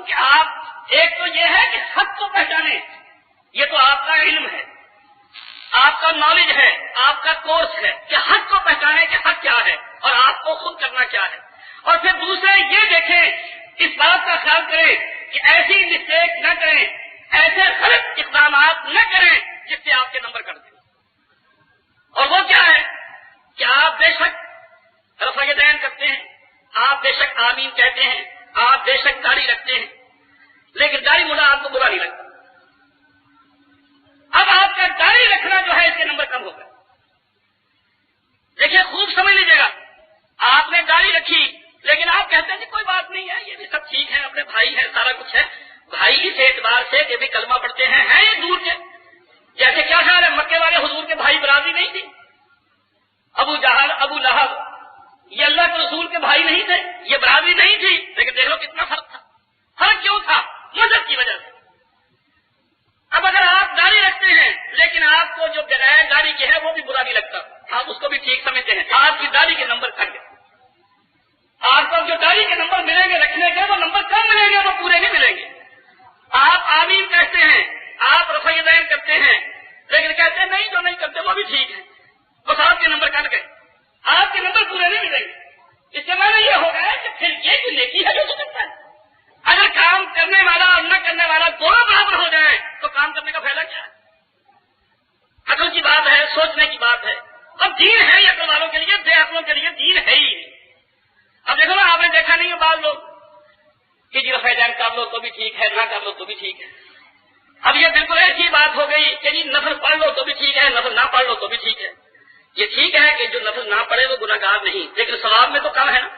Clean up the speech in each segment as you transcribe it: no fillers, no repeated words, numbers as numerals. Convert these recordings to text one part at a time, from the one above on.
کہ آپ ایک تو یہ ہے کہ حق کو پہچانیں، یہ تو آپ کا علم ہے، آپ کا نالج ہے، آپ کا کورس ہے کہ حق کو پہچانیں کہ حق کیا ہے اور آپ کو خود کرنا کیا ہے. اور پھر دوسرے یہ دیکھیں، اس بات کا خیال کریں کہ ایسی مسٹیک نہ کریں، ایسے غلط اقدامات نہ کریں جس سے آپ کے نمبر کٹ دیں. اور وہ کیا ہے کہ آپ بے شک رفع دین کرتے ہیں، آپ بے شک آمین کہتے ہیں، آپ بے شک داڑھی رکھتے ہیں، لیکن داڑھی مڑا آپ کو برا نہیں لگتا. اب آپ کا داڑھی رکھنا جو ہے اس کے نمبر کم ہوگا. دیکھیے خوب سمجھ لیجیے گا، آپ نے داڑھی رکھی لیکن آپ کہتے ہیں کہ کوئی بات نہیں ہے، یہ بھی سب ٹھیک ہے، اپنے بھائی ہیں، سارا کچھ ہے. بھائی اس اعتبار سے کہ بھی کلمہ پڑھتے ہیں یہ دور کے، جیسے کیا خیال ہے مکے والے حضور کے بھائی برادری نہیں تھی؟ ابو جہل، ابو لہب، یہ اللہ کے رسول کے بھائی نہیں تھے، یہ برادری نہیں تھی، لیکن دیکھ لو کتنا فرق تھا. فرق کیوں تھا؟ مذہب کی وجہ سے. اب اگر آپ داڑھی رکھتے ہیں لیکن آپ کو جو بغیر داڑھی کے ہے وہ بھی برا نہیں لگتا، آپ اس کو بھی ٹھیک سمجھتے ہیں، آپ کی داڑھی کے نمبر کٹ گئے. آپ کو جو داڑھی کے نمبر ملیں گے رکھنے کے وہ نمبر کم ملیں گے، وہ پورے نہیں ملیں گے. آپ آمین کہتے ہیں، آپ رفع دین کرتے ہیں، لیکن کہتے ہیں نہیں جو نہیں کرتے وہ بھی ٹھیک ہے، بس آپ کے نمبر کٹ گئے، آپ کے نمبر پورے نہیں ملیں گے. اس سے معنی یہ ہو گیا ہے کہ پھر یہ جو نیکی ہے جو تو کرتا ہے. اگر کام کرنے والا اور نہ کرنے والا دونوں برابر ہو جائیں تو کام کرنے کا فائدہ کیا ہے؟ عقل کی بات ہے، سوچنے کی بات ہے. اب دین ہے ہی عقل والوں کے لیے، بے عقلوں کے لیے دین ہے ہی نہیں. اب دیکھو نا، آپ نے دیکھا نہیں ہے بعض لوگ کہ جی رفع دین کر لو تو بھی ٹھیک ہے، نہ کر لو تو بھی ٹھیک ہے. اب یہ بالکل ایسی بات ہو گئی کہ جی نفل پڑھ لو تو بھی ٹھیک ہے، نفل نہ پڑھ لو تو بھی ٹھیک ہے. یہ ٹھیک ہے کہ جو نفل نہ پڑھے وہ گناہگار نہیں، لیکن ثواب میں تو کم ہے نا.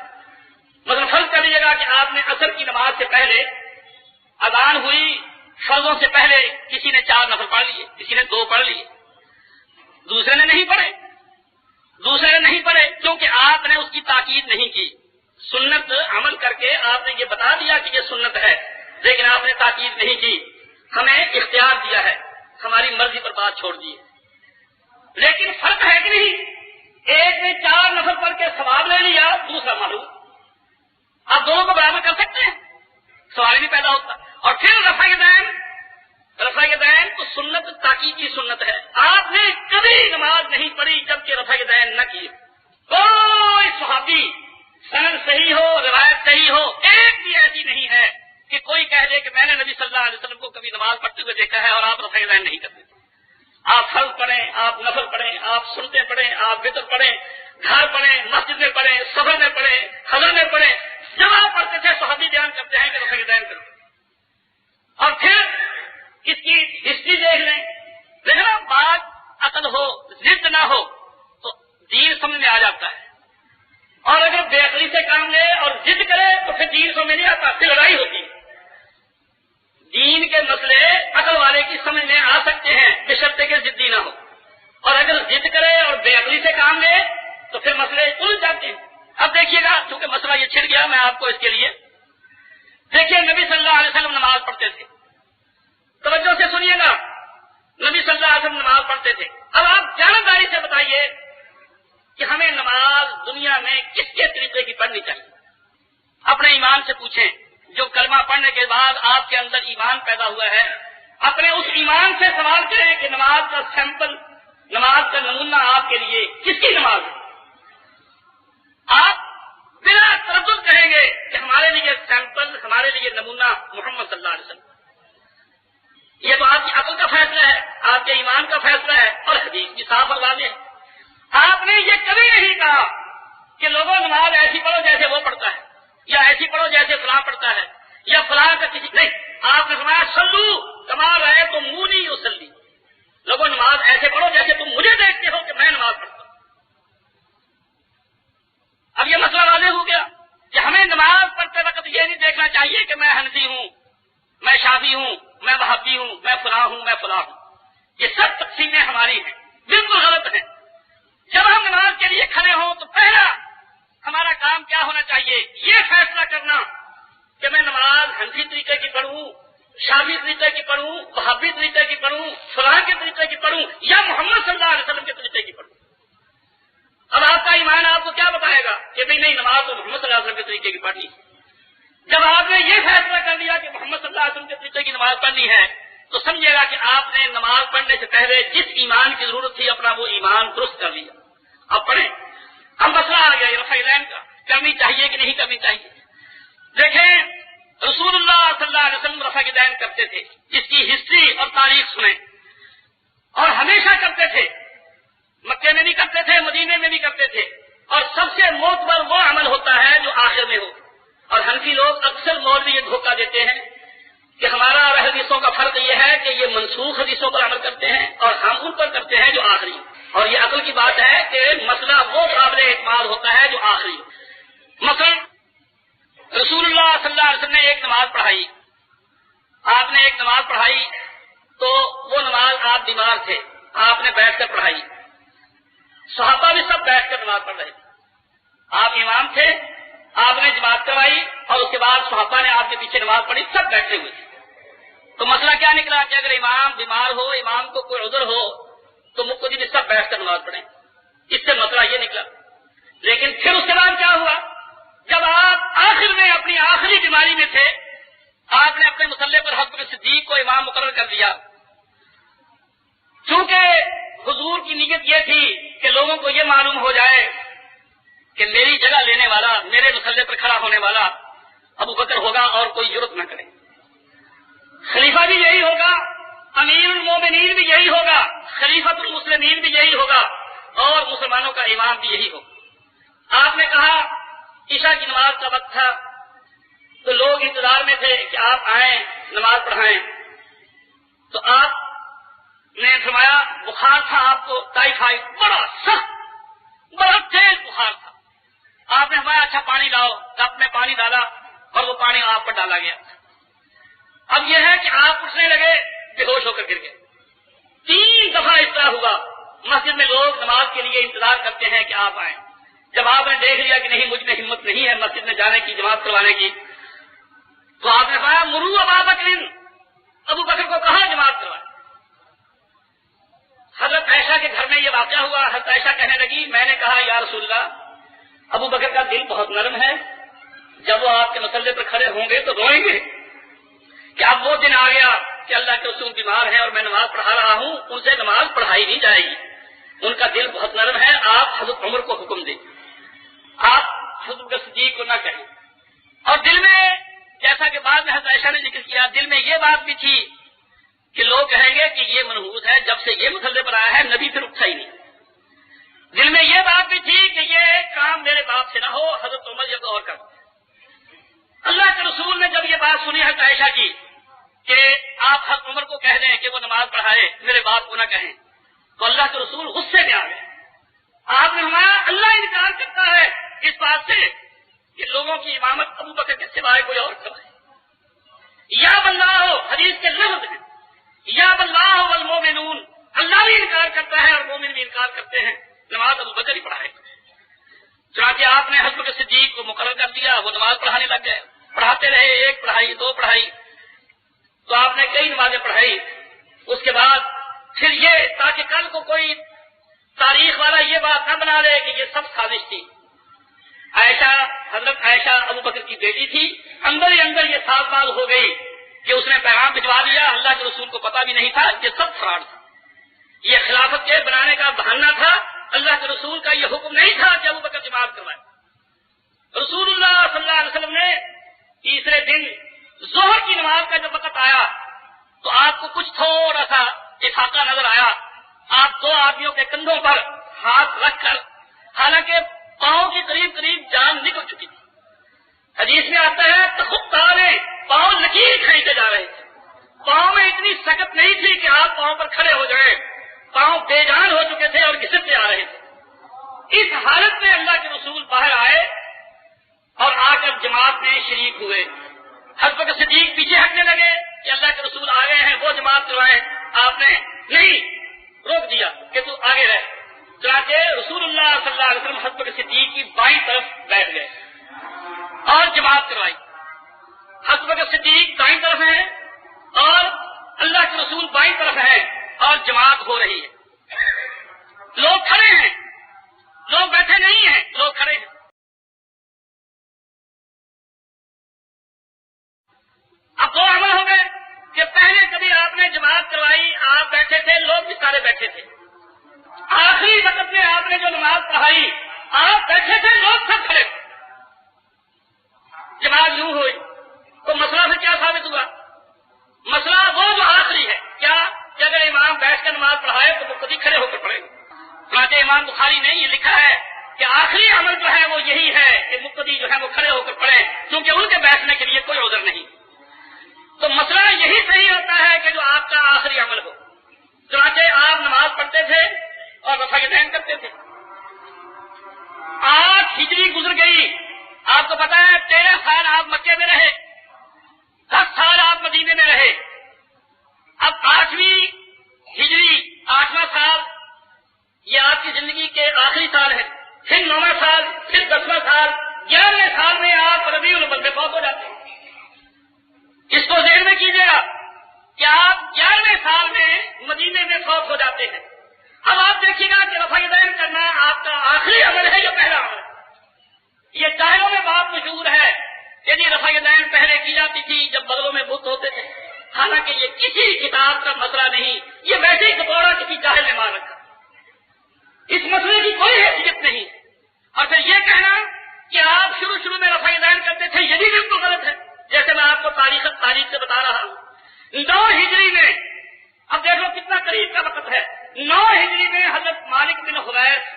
مطلب فرض کر لیجیے گا کہ آپ نے عصر کی نماز سے پہلے، اذان ہوئی فرضوں سے پہلے کسی نے 4 نفل پڑھ لیے، کسی نے 2 پڑھ لیے، دوسرے نے نہیں پڑھے کیونکہ آپ نے اس کی تاکید نہیں کی. سنت عمل کر کے آپ نے یہ بتا دیا کہ یہ سنت ہے، لیکن آپ نے تاکید نہیں کی، ہمیں اختیار دیا ہے، ہماری مرضی پر بات چھوڑ دی ہے. لیکن فرق ہے کہ نہیں؟ ایک نے 4 نفل پڑھ کے ثواب لے لیا، دوسرا معلوم. آپ دونوں کو برابر کر سکتے ہیں؟ سوال نہیں پیدا ہوتا. اور پھر رفع دین تو سنت تاکیدی سنت ہے. آپ نے کبھی نماز نہیں پڑھی جبکہ رفع دین نہ کی. کوئی صحابی سند صحیح ہو، روایت صحیح ہو، ایک بھی ایسی نہیں ہے کہ کوئی کہہ دے کہ میں نے نبی صلی اللہ علیہ وسلم کو کبھی نماز پڑھتے ہوئے دیکھا ہے اور آپ رفع دین نہیں کرتے. آپ فرض پڑھیں، آپ نفل پڑھیں، آپ سنتے پڑھیں، آپ وتر پڑھیں، گھر پڑھیں، مسجد میں پڑھیں، سفر میں پڑھیں، حضر میں پڑھیں، جب آپ پڑھتے تھے صحابی بیان کرتے ہیں کہ رفع دین کرو. اور پھر اس کی ہسٹری دیکھ لیں. دیکھنا بات عقل ہو، ضد نہ ہو تو دین سمجھ میں آ جاتا ہے. اور اگر بے عقلی سے کام لے اور ضد کرے تو پھر دین سمجھ میں نہیں آتا، پھر لڑائی ہوتی ہے. دین کے مسئلے عقل والے کی سمجھ میں آ سکتے ہیں بشرطے کہ ضدی نہ ہو، اور اگر ضد کرے اور بے عقلی سے کام لے تو پھر مسئلے الجھ جاتے ہیں. اب دیکھیے گا، چونکہ مسئلہ یہ چھڑ گیا، میں آپ کو اس کے لیے دیکھیے نبی صلی اللہ علیہ وسلم نماز پڑھتے تھے. توجہ سے سنیے گا، نبی صلی اللہ علیہ وسلم نماز پڑھتے تھے. اب آپ جانبداری سے بتائیے کہ ہمیں نماز دنیا میں کس کے طریقے کی پڑھنی چاہیے؟ اپنے ایمان سے پوچھیں. جو کلمہ پڑھنے کے بعد آپ کے اندر ایمان پیدا ہوا ہے، اپنے اس ایمان سے سوال کریں کہ نماز کا سیمپل، نماز کا نمونہ آپ کے لیے کس کی نماز ہے؟ آپ بلا تردد کہیں گے کہ ہمارے لیے سیمپل، ہمارے لیے نمونہ محمد صلی اللہ علیہ وسلم. یہ تو آپ کی عقل کا فیصلہ ہے، آپ کے ایمان کا فیصلہ ہے، اور حدیث بھی صاف اور واضح ہے. آپ نے یہ کبھی نہیں کہا کہ لوگوں نماز ایسی پڑھو جیسے وہ پڑھتا ہے، یا ایسی پڑھو جیسے فلاں پڑھتا ہے، یا فلاں کا کسی نہیں. آپ نے فرمایا صلو کما رأیتمونی اصلی، لوگوں نماز ایسے پڑھو جیسے تم مجھے دیکھتے ہو کہ میں نماز پڑھتا ہوں. اب یہ مسئلہ واضح ہو گیا کہ ہمیں نماز پڑھتے وقت یہ نہیں دیکھنا چاہیے کہ میں حنفی ہوں، میں شافعی ہوں، میں وہابی ہوں، میں فلاں ہوں، میں فلاں ہوں. یہ سب تقسیمیں ہماری ہیں، بالکل غلط ہیں. جب ہم نماز کے لیے کھڑے ہوں تو پہلا ہمارا کام کیا ہونا چاہیے؟ یہ فیصلہ کرنا کہ میں نماز حنفی طریقے کی پڑھوں، شافعی طریقے کی پڑھوں، وہابی طریقے کی پڑھوں، فلاں کے طریقے کی پڑھوں، یا محمد صلی اللہ علیہ وسلم کے طریقے کی پڑھوں. اب آپ کا ایمان آپ کو کیا بتائے گا کہ نہیں نماز تو محمد صلی اللہ علیہ وسلم کے طریقے کی پڑھنی. جب آپ نے یہ فیصلہ کر لیا کہ محمد صلی اللہ علیہ وسلم کے طریقے کی نماز پڑھنی ہے تو سمجھے گا کہ آپ نے نماز پڑھنے سے پہلے جس ایمان کی ضرورت تھی اپنا وہ ایمان درست کر لیا. اب پڑھیں. اب مسئلہ آ گیا رفع یدین کا، کرنی چاہیے کہ نہیں کرنی چاہیے. دیکھیں رسول اللہ صلی اللہ علیہ وسلم رفع یدین کرتے تھے، اس کی ہسٹری اور تاریخ سنیں، اور ہمیشہ کرتے تھے. مکے میں بھی کرتے تھے، مدینے میں بھی کرتے تھے. اور سب سے معتبر وہ عمل ہوتا ہے جو آخر میں ہو. اور حنفی لوگ اکثر مولوی یہ دھوکہ دیتے ہیں کہ ہمارا اور حدیثوں کا فرق یہ ہے کہ یہ منسوخ حدیثوں پر عمل کرتے ہیں اور ہم ان پر کرتے ہیں جو آخری. اور یہ عقل کی بات ہے کہ مسئلہ وہ قابل اعتماد ہوتا ہے جو آخری. مثلا رسول اللہ صلی اللہ علیہ وسلم نے ایک نماز پڑھائی، آپ نے ایک نماز پڑھائی تو وہ نماز آپ بیمار تھے، آپ نے بیٹھ کر پڑھائی. صحابہ بھی سب بیٹھ کر نماز پڑھ رہے تھے. آپ امام تھے، آپ نے جماعت کروائی اور اس کے بعد صحابہ نے آپ کے پیچھے نماز پڑھی، سب بیٹھے ہوئے تھے. تو مسئلہ کیا نکلا کہ اگر امام بیمار ہو، امام کو کوئی عذر ہو تو مقتدی بھی سب بیٹھ کر نماز پڑھیں. اس سے مسئلہ یہ نکلا. لیکن پھر اس کے بعد کیا ہوا؟ جب آپ آخر میں اپنی آخری بیماری میں تھے، آپ نے اپنے مسلح پر حضرت صدیق کو امام مقرر کر دیا. چونکہ حضور کی نیت یہ تھی کہ لوگوں کو یہ معلوم ہو جائے کہ میری جگہ لینے والا، میرے مسلح پر کھڑا ہونے والا ابو بکر ہوگا اور کوئی جرت نہ کرے. خلیفہ بھی یہی ہوگا، امیر المومنین بھی یہی ہوگا، خلیفۃ المسلمین بھی یہی ہوگا اور مسلمانوں کا امام بھی یہی ہوگا. آپ نے کہا عشاء کی نماز کا وقت تھا تو لوگ انتظار میں تھے کہ آپ آئیں نماز پڑھائیں. تو آپ نے فرمایا بخار تھا آپ کو، ٹائیفائڈ، بڑا سخت بڑا تیز بخار تھا. آپ نے فرمایا اچھا پانی لاؤ. کپ میں پانی ڈالا اور وہ پانی آپ پر ڈالا گیا. اب یہ ہے کہ آپ اٹھنے لگے، بے ہوش ہو کر گر گئے. 3 دفعہ اس طرح ہوا. مسجد میں لوگ نماز کے لیے انتظار کرتے ہیں کہ آپ آئیں. جب آپ نے دیکھ لیا کہ نہیں مجھ میں ہمت نہیں ہے مسجد میں جانے کی، جماعت کروانے کی، تو آپ نے کہا مرو ابا بکر، ابو بکر کو کہا جماعت کروائے. حضرت عائشہ کے گھر میں یہ واقعہ ہوا. حضرت عائشہ کہنے لگی میں نے کہا یا رسول اللہ ابو بکر کا دل بہت نرم ہے، جب وہ آپ کے مسلح پر کھڑے ہوں گے تو روئیں گے. کہ اب وہ دن آ گیا کہ اللہ کے رسول بیمار ہیں اور میں نماز پڑھا رہا ہوں، ان سے نماز پڑھائی نہیں جائے گی، ان کا دل بہت نرم ہے. آپ حضرت عمر کو حکم دیں، آپ حضرت صدیق کو نہ کہیں. اور دل میں جیسا کہ بعد میں حضرت عائشہ نے ذکر کیا، دل میں یہ بات بھی تھی کہ لوگ کہیں گے کہ یہ منحوس ہے، جب سے یہ مسلح پر آیا ہے نبی پھر اٹھا ہی نہیں. دل میں یہ بات بھی تھی کہ یہ کام میرے باپ سے نہ ہو، حضرت عمر یہ غور کر. اللہ کے رسول نے جب یہ بات سنی حضرت عائشہ کی کہ آپ حضرت عمر کو کہہ دیں کہ وہ نماز پڑھائے، میرے باپ کو نہ کہیں، تو اللہ کے رسول غصے میں آ گئے. آپ نے فرمایا اللہ انکار کرتا ہے اس بات سے کہ لوگوں کی امامت ابو بکر کے سوائے کوئی اور کرائے. یا بلّہ حدیث کے لفظ ہیں، یا بلّہ والمومنون، اللہ بھی انکار کرتا ہے اور مومن بھی انکار کرتے ہیں، نماز ابو بکر ہی پڑھائے. چنانچہ آپ نے حضرت صدیق کو مقرر کر دیا، وہ نماز پڑھانے لگ گئے. پڑھاتے رہے، 1 پڑھائی 2 پڑھائی، تو آپ نے کئی نمازیں پڑھائی. اس کے بعد پھر یہ تاکہ کل کو کوئی تاریخ والا یہ بات نہ بنا لے کہ یہ سب سازش تھی. عائشہ، حضرت عائشہ ابو بکر کی بیٹی تھی، اندر ہی اندر یہ 7 سال ہو گئی کہ اس نے پیغام بھجوا دیا. اللہ کے رسول کو پتا بھی نہیں تھا، یہ سب فراڈ تھا، یہ خلافت کے بنانے کا بہانہ تھا. اللہ کے رسول کا یہ حکم نہیں تھا کہ ابو بکر جماعت کروائے. رسول اللہ صلی اللہ علیہ وسلم نے تیسرے دن ظہر کی نماز کا جب وقت آیا تو آپ کو کچھ تھوڑا سا افاقہ نظر آیا. آپ 2 آدمیوں کے کندھوں پر ہاتھ رکھ کر، حالانکہ پاؤں کے قریب قریب جان نکل چکی تھی. حدیث میں آتا ہے تخطارے، پاؤں لکیر کھینچے جا رہے تھے. پاؤں میں اتنی سکت نہیں تھی کہ آپ پاؤں پر کھڑے ہو جائیں، پاؤں بے جان ہو چکے تھے اور گھسٹتے آ رہے تھے. اس حالت میں اللہ کے رسول باہر آئے اور آ کر جماعت میں شریک ہوئے. حضرت صدیق پیچھے ہٹنے لگے کہ اللہ کے رسول آ گئے ہیں، وہ جماعت کروائیں. آپ نے نہیں، روک دیا کہ تو آگے رہ. چنانچہ رسول اللہ صلی اللہ علیہ وسلم حضرت صدیق کی بائیں طرف بیٹھ گئے اور جماعت کروائی. حضرت صدیق دائیں طرف ہیں اور اللہ کے رسول بائیں طرف ہیں اور جماعت ہو رہی ہے. لوگ کھڑے ہیں، لوگ بیٹھے نہیں ہیں، لوگ کھڑے ہیں. بیٹھے تھے. آخری وقت میں آپ نے جو نماز پڑھائی, آپ بیٹھے تھے, لوگ سب کھڑے. جماعت یوں ہوئی تو مسئلہ سے کیا ثابت ہوا؟ مسئلہ وہ جو آخری ہے, کیا کہ اگر امام بیٹھ کر نماز پڑھائے تو مقتدی کھڑے ہو کر پڑھے. چنانچہ امام بخاری نے یہ لکھا ہے کہ آخری عمل جو ہے وہ یہی ہے کہ مقتدی جو ہے وہ کھڑے ہو کر پڑھے, کیونکہ ان کے بیٹھنے کے لیے کوئی عذر نہیں. تو مسئلہ یہی صحیح ہوتا ہے کہ جو آپ کا آخری عمل ہو. چنانچہ آپ نماز پڑھتے تھے اور رفع یدین کرتے تھے. 8 ہجری گزر گئی, آپ کو پتا ہے 13 سال آپ مکے میں رہے, 10 سال آپ مدینے میں رہے. اب 8ویں ہجری 8واں سال یہ آپ کی زندگی کے آخری سال ہے. پھر 9واں سال, پھر 10واں سال, 11ویں سال میں آپ ربیع الاول میں فوت ہو جاتے ہیں. اس کو ذہن میں کیجیے گا کہ آپ 11ویں سال میں مدینے میں فوت ہو جاتے ہیں. اب آپ دیکھیے گا کہ رفع یدین کرنا آپ کا آخری عمل ہے یا پہلا عمل ہے. یہ چاہیوں میں بات مشہور ہے یعنی رفع یدین پہلے کی جاتی تھی جب بغلوں میں بت ہوتے تھے. حالانکہ یہ کسی کتاب کا مسئلہ نہیں, یہ ویسے ہی کپوڑا کسی جاہل نے مار رکھا. اس مسئلے کی کوئی حیثیت نہیں. اور پھر یہ کہنا کہ آپ شروع میں رفع یدین کرتے تھے, یہ بھی بالکل غلط ہے. جیسے میں آپ کو تاریخ سے بتا رہا ہوں, 9 ہجری میں, اب دیکھو کتنا قریب کا وقت ہے, 9 ہجری میں حضرت مالک بن حویرث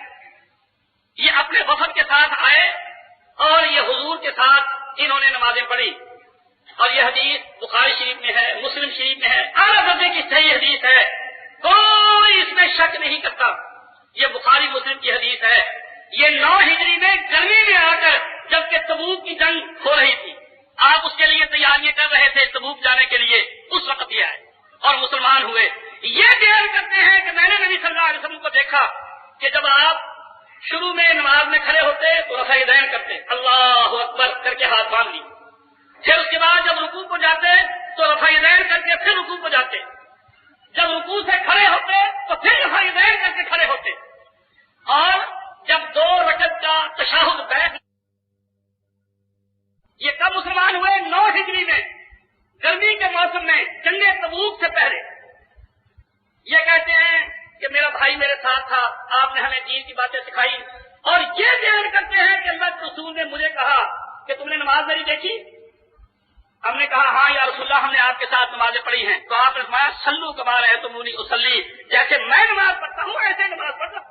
یہ اپنے وفد کے ساتھ آئے اور یہ حضور کے ساتھ انہوں نے نمازیں پڑھی. اور یہ حدیث بخاری شریف میں ہے, مسلم شریف میں ہے, اعلیٰ درجے کی صحیح حدیث ہے, کوئی اس میں شک نہیں کرتا. یہ بخاری مسلم کی حدیث ہے. یہ 9 ہجری میں گرمی میں آ کر جبکہ تبوک کی جنگ ہو رہی تھی, آپ اس کے لیے تیاریاں کر رہے تھے تبوک جانے کے لیے, اس وقت یہ آئے اور مسلمان ہوئے. یہ بیان کرتے ہیں کہ میں نے نبی صلی اللہ علیہ وسلم کو دیکھا کہ جب آپ شروع میں نماز میں کھڑے ہوتے تو رفع یدین کرتے, اللہ اکبر کر کے ہاتھ باندھ لی. پھر اس کے بعد جب رکوع کو جاتے تو رفع یدین کر کے پھر رکوع کو جاتے. جب رکوع سے کھڑے ہوتے تو پھر رفع یدین کر کے کھڑے ہوتے. اور جب 2 رکعت کا تشہد بیٹھ, یہ کب مسلمان ہوئے؟ 9 ہجری میں, گرمی کے موسم میں, جنگ تبوک سے پہلے. یہ کہتے ہیں کہ میرا بھائی میرے ساتھ تھا, آپ نے ہمیں دین کی باتیں سکھائی. اور یہ بیان کرتے ہیں کہ اللہ کے رسول نے مجھے کہا کہ تم نے نماز میری دیکھی؟ ہم نے کہا ہاں یا رسول اللہ, ہم نے آپ کے ساتھ نمازیں پڑھی ہیں. تو آپ نے فرمایا صلو کما رأیتمونی اصلی, جیسے میں نماز پڑھتا ہوں ایسے نماز پڑھتا ہوں.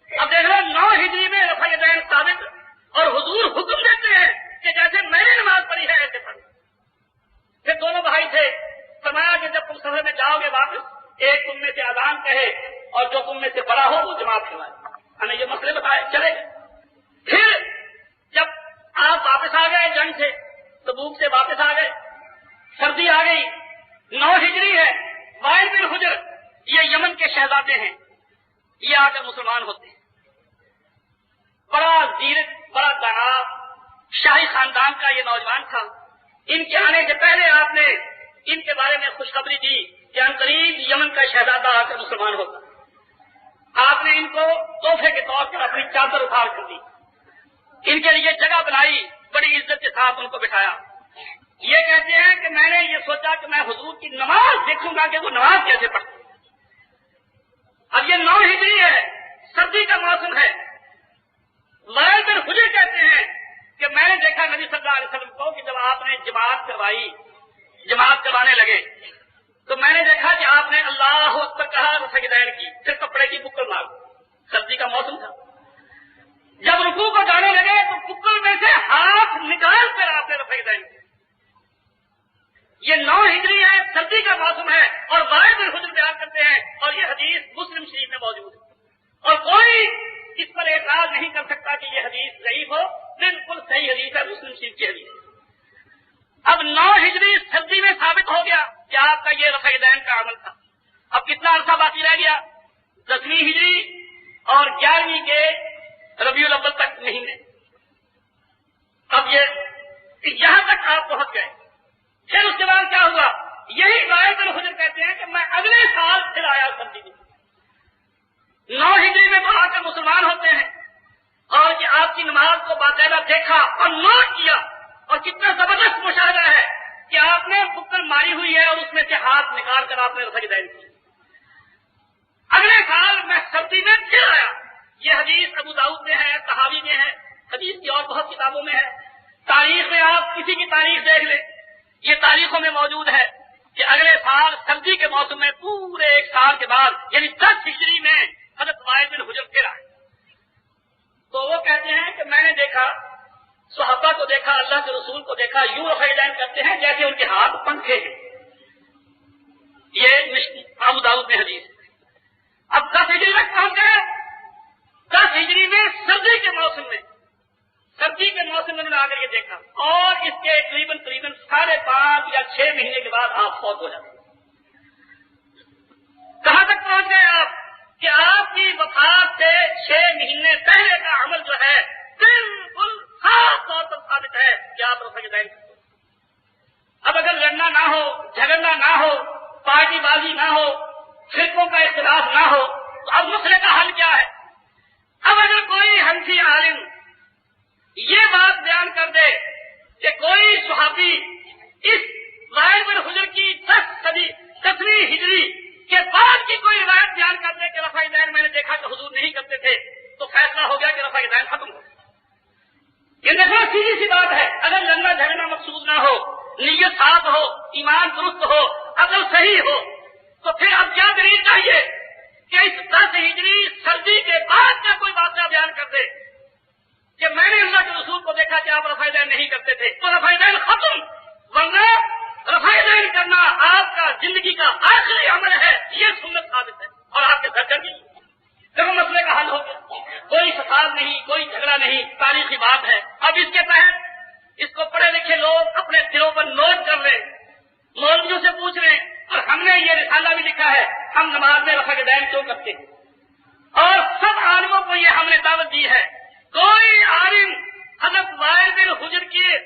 اب دیکھ لو 9 ہجری میں رفع یدین ثابت, اور حضور حکم دیتے ہیں کہ جیسے میں نے نماز پڑھی ہے ایسے پڑھو. پھر دونوں بھائی تھے, فرمایا کہ جب تم سفر میں جاؤ گے واپس, ایک تم میں سے اذان کہے اور جو تم میں سے بڑا ہو وہ جماعت کروائے. ہمیں یہ مسئلے بتائے چلے. پھر جب آپ واپس آ گئے جنگ سے, تبوک سے واپس آ گئے, سردی آ گئی, 9 ہجری ہے, وائل بن حجر یہ یمن کے شہزادے ہیں, یہ آ کر مسلمان ہوتے ہیں. بڑا زیرت, بڑا دانا, شاہی خاندان کا یہ نوجوان تھا. ان کے آنے سے پہلے آپ نے ان کے بارے میں خوشخبری دی کہ عنقریب یمن کا شہزادہ آ کر مسلمان ہوگا. آپ نے ان کو تحفے کے طور پر اپنی چادر اتار کر دی, ان کے لیے جگہ بنائی, بڑی عزت کے ساتھ ان کو بٹھایا. یہ کہتے ہیں کہ میں نے یہ سوچا کہ میں حضور کی نماز دیکھوں گا کہ وہ نماز کیسے پڑھتے. اب یہ 9 ہجری ہے, سردی کا موسم ہے. وائل بن حجر کہتے ہیں کہ میں نے دیکھا نبی صلی اللہ علیہ وسلم کو کہ جب آپ نے جماعت کروائی, جماعت کروانے لگے, تو میں نے دیکھا کہ آپ نے اللہ اکبر کہا, رفع یدین کی, پھر کپڑے کی بکل مار. سردی کا موسم تھا. جب رکوع کو جانے لگے تو بکل میں سے ہاتھ نکال کر آپ نے رفع یدین کی. یہ 9 ہجری ہے, سردی کا موسم ہے, اور وائل بن حجر بیان کرتے ہیں, اور یہ حدیث مسلم شریف میں موجود ہے. اور کوئی اس پر اعتراض نہیں کر سکتا کہ یہ حدیث ضعیف ہو, بالکل صحیح حدیث ہے, مسلم شریف کی حدیث. اب 9 ہجری سردی میں ثابت ہو گیا کہ آپ کا یہ رفع یدین کا عمل تھا. اب کتنا عرصہ باقی رہ گیا؟ 10ویں ہجری اور 11ویں کے ربیع الاول تک مہینے. اب یہ یہاں تک آپ پہنچ گئے. پھر اس کے بعد کیا ہوا؟ یہی وائل بن حجر کہتے ہیں کہ میں اگلے سال پھر آیا سردی میں. 9 ہجری میں تو آ کر مسلمان ہوتے ہیں, اور کہ آپ کی نماز کو باقاعدہ دیکھا اور نوٹ کیا, اور کتنا زبردست مشاہدہ ہے کہ آپ نے بکل ماری ہوئی ہے اور اس میں سے ہاتھ نکال کر آپ نے رفع یدین کی. اگلے سال میں سردی میں پھر آیا. یہ حدیث ابو داؤد میں ہے, طحاوی میں ہے, حدیث کی اور بہت کتابوں میں ہے. تاریخ میں آپ کسی کی تاریخ دیکھ لیں, یہ تاریخوں میں موجود ہے کہ اگلے سال سردی کے موسم میں پورے ایک سال کے بعد یعنی 10 ہجری میں حضرت وائل بن حجر پھر آئے. تو وہ کہتے ہیں کہ میں نے دیکھا, صحابہ کو دیکھا, اللہ کے رسول کو دیکھا, یوں رفع یدین کرتے ہیں جیسے ان کے ہاتھ پنکھے ہیں. یہ ابو داؤد میں حدیث ہے. اب 10 ہجری تک پہنچ گئے. 10 ہجری میں سردی کے موسم میں انہوں نے آ کر کے دیکھا, اور اس کے قریباً 5.5 یا 6 مہینے کے بعد آپ فوت ہو جاتے. کہاں تک پہنچ گئے آپ کہ آپ کی وفات سے 6 مہینے پہلے کا عمل جو ہے بالکل خاص طور پر ثابت ہے کہ آپ رفع یدین کرتے. اب اگر لڑنا نہ ہو, جھگڑنا نہ ہو, پارٹی بازی نہ ہو, فرقوں کا اختلاف نہ ہو, تو اب مسئلے کا حل کیا ہے؟ اب اگر کوئی حنفی عالم یہ بات بیان کر دے کہ کوئی صحابی اس وائل بن حجر کی 10ویں ہجری کے بعد کی کوئی روایت بیان کر دے کہ رفع یدین میں نے دیکھا کہ حضور نہیں کرتے تھے, تو فیصلہ ہو گیا کہ رفع یدین ختم ہو. یہ دیکھو سیدھی سی بات ہے. اگر لڑنا جھگڑنا مقصود نہ ہو, نیت صاف ہو, ایمان درست ہو, عقل صحیح ہو, تو پھر اب کیا دلیل چاہیے کہ اس 10 ہجری سردی کے بعد کا کوئی واقعہ بیان کر دے کہ میں نے اللہ کے رسول کو دیکھا کہ آپ رفع یدین نہیں کرتے تھے, تو رفع یدین ختم. ورنہ رفع یدین کرنا آپ کا زندگی کا آخری عمل ہے, یہ سنت ثابت ہے, اور آپ کے گھر کر بھی دیکھو مسئلے کا حل ہو گیا. کوئی فساد نہیں, کوئی جھگڑا نہیں, تاریخی بات ہے. اب اس کے تحت اس کو پڑھے لکھے لوگ اپنے دلوں پر نوٹ کر لیں, مولویوں سے پوچھ لیں, اور ہم نے یہ رسالہ بھی لکھا ہے ہم نماز میں رفع یدین کیوں کرتے ہیں, اور سب عالموں کو یہ ہم نے دعوت دی ہے. کوئی عالم حضرت وائل بن حجر کی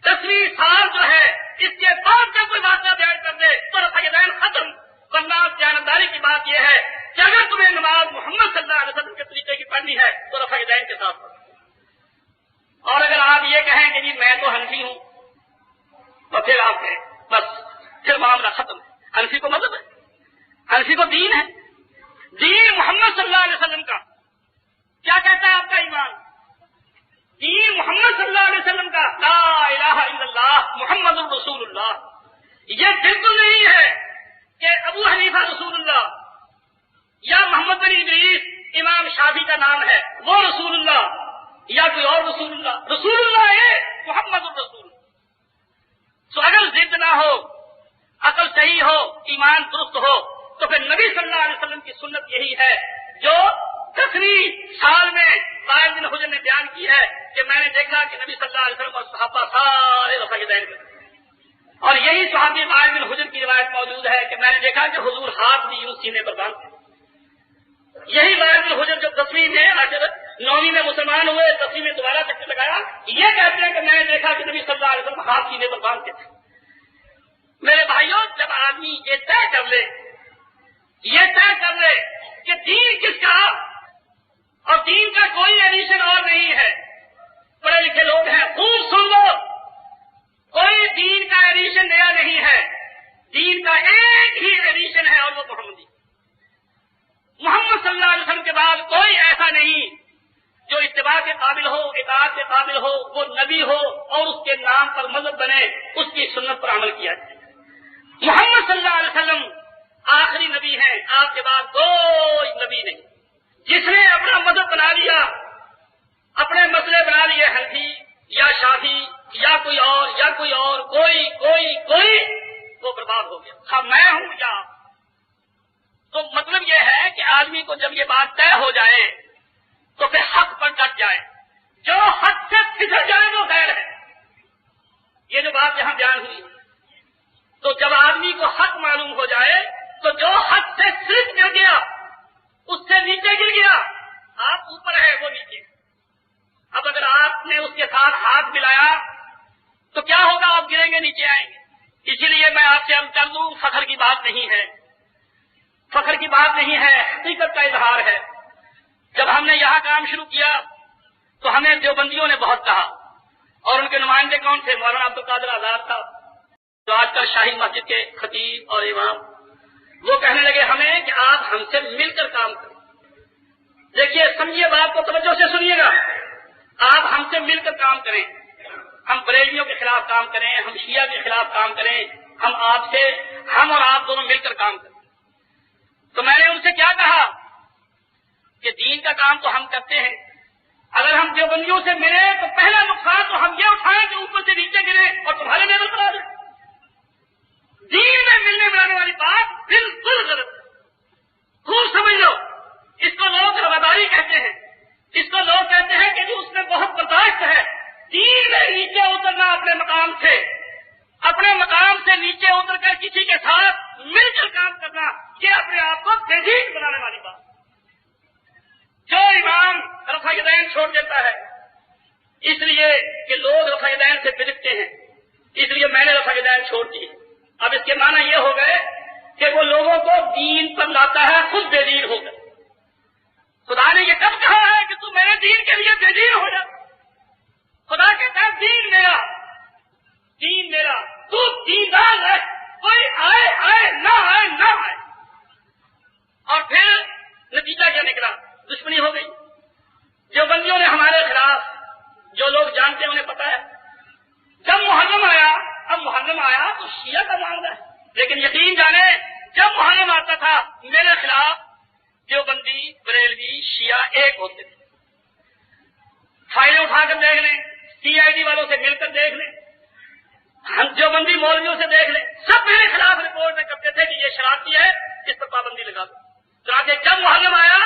10ویں سال جو ہے اس کے بعد کا کوئی واقعہ بیان کر دے تو رفع یدین ختم. ورنہ جانبداری کی بات یہ ہے کہ اگر تمہیں نماز محمد صلی اللہ علیہ وسلم کے طریقے کی پڑھنی ہے تو رفع یدین کے ساتھ پڑھو. اور اگر آپ یہ کہیں کہ جی میں تو حنفی ہوں, تو پھر آپ کہیں بس پھر معاملہ ختم ہے. حنفی کو مذہب ہے, حنفی کو دین ہے, دین محمد صلی اللہ علیہ وسلم کا. کیا کہتا ہے آپ کا ایمان؟ دین محمد صلی اللہ علیہ وسلم کا لا الہ الا اللہ محمد الرسول اللہ. یہ بالکل نہیں ہے کہ ابو حنیفہ رسول اللہ یا محمد بن ادریس امام شافعی کا نام ہے وہ رسول اللہ یا کوئی اور رسول اللہ. رسول اللہ ہے محمد الرسول. سو اگر ضد نہ ہو, عقل صحیح ہو, ایمان درست ہو, تو پھر نبی صلی اللہ علیہ وسلم کی سنت یہی ہے جو 10ویں سال میں وائل بن حجر نے بیان کی ہے کہ میں نے دیکھا کہ نبی صلی اللہ علیہ وسلم اور صحابہ سارے رفع یدین کرتے. اور یہی صحابی وائل بن حجر کی روایت موجود ہے کہ میں نے دیکھا کہ حضور ہاتھ بھی یوں سینے پر باندھتے. یہی وائل بن حجر جو 10ویں میں 9ویں میں مسلمان ہوئے, 10ویں میں دوبارہ چکر لگایا, یہ کہتے ہیں کہ میں نے دیکھا کہ نبی صلی اللہ علیہ وسلم ہاتھ سینے پر باندھتے تھے. میرے بھائیوں, جب آدمی یہ طے کر لے کہ دین کس کا اور دین کا کوئی ایڈیشن اور نہیں ہے, پڑھے لکھے لوگ ہیں خوب سن لو, کوئی دین کا ایڈیشن نیا نہیں ہے, دین کا ایک ہی ایڈیشن ہے اور وہ محمدی. محمد صلی اللہ علیہ وسلم کے بعد کوئی ایسا نہیں جو اتباع کے قابل ہو, اطاعت کے قابل ہو, وہ نبی ہو اور اس کے نام پر مذہب بنے, اس کی سنت پر عمل کیا جائے. محمد صلی اللہ علیہ وسلم آخری نبی ہیں, آپ کے بعد کوئی نبی نہیں. جس نے اپنا مذہب بنا لیا, اپنے مسئلے بنا لیے حنفی یا شافعی یا کوئی اور کوئی وہ برباد ہو گیا. ہاں میں ہوں یا آپ. تو مطلب یہ ہے کہ آدمی کو جب یہ بات طے ہو جائے تو پھر حق پر ڈٹ جائے. جو حق سے پھسل جائے وہ غیر ہے. یہ جو بات یہاں بیان ہوئی, تو جب آدمی کو حق معلوم ہو جائے تو جو حق سے صرف گر گیا اس سے نیچے گر گیا, آپ اوپر ہے وہ نیچے. اب اگر آپ نے اس کے ساتھ ہاتھ ملایا تو کیا ہوگا, آپ گریں گے, نیچے آئیں گے. اسی لیے میں آپ سے عرض کر دوں, فخر کی بات نہیں ہے, فخر کی بات نہیں ہے, حقیقت کا اظہار ہے. جب ہم نے یہاں کام شروع کیا تو ہمیں دیوبندیوں نے بہت کہا, اور ان کے نمائندے کون تھے؟ مولانا عبد القادر آزاد صاحب, جو آج کل شاہی مسجد کے خطیب اور امام. وہ کہنے لگے ہمیں کہ آپ ہم سے مل کر کام کریں. دیکھیے سمجھیے بات کو توجہ سے سنیے گا. آپ ہم سے مل کر کام کریں, ہم بریلویوں کے خلاف کام کریں, ہم شیعہ کے خلاف کام کریں, ہم اور آپ دونوں مل کر کام کریں. تو میں نے ان سے کیا کہا کہ دین کا کام تو ہم کرتے ہیں, اگر ہم دیوبندیوں سے ملے تو پہلا نقصان تو ہم یہ اٹھائیں کہ اوپر سے نیچے گرے اور تمہارے لیول پر آ جائے. دین میں ملنے ملانے والی بات بالکل غلط ہے. خوب سمجھ لو, اس کو لوگ رواداری کہتے ہیں, اس کو لوگ کہتے ہیں کہ جو اس میں بہت برداشت ہے. دین میں نیچے اترنا اپنے مقام سے نیچے اتر کر کسی کے ساتھ مل کر کام کرنا, یہ اپنے آپ کو تہذیب بنانے والی بات. جو امام رفع یدین چھوڑ دیتا ہے اس لیے کہ لوگ رفع یدین سے بلکتے ہیں, اس لیے میں نے رفع یدین چھوڑ دی. اب اس کے معنی یہ ہو گئے کہ وہ لوگوں کو دین پر لاتا ہے, خود بے دین ہو گئے. خدا نے یہ کب کہا ہے کہ تم میرے دین کے لیے بے دین ہو جا؟ خدا کہتا ہے دین میرا تو دیندار ہے, کوئی آئے نہ آئے. اور پھر نتیجہ کیا نکلا؟ دشمنی ہو گئی. جو بندیوں نے ہمارے خلاف, جو لوگ جانتے ہیں انہیں پتا ہے, جب محرم آیا تو شیعہ کا معاملہ ہے, لیکن یقین جانے جب محرم آتا تھا میرے خلاف دیوبندی, بریلوی, شیعہ ایک ہوتے تھے. فائلیں اٹھا کر دیکھ لیں, CID والوں سے مل کر دیکھ لیں, دیوبندی مولویوں سے دیکھ لیں, سب میرے خلاف رپورٹ میں کرتے تھے کہ یہ شرارتی ہے, اس پر پابندی لگا دو. چنانچہ جب محرم آیا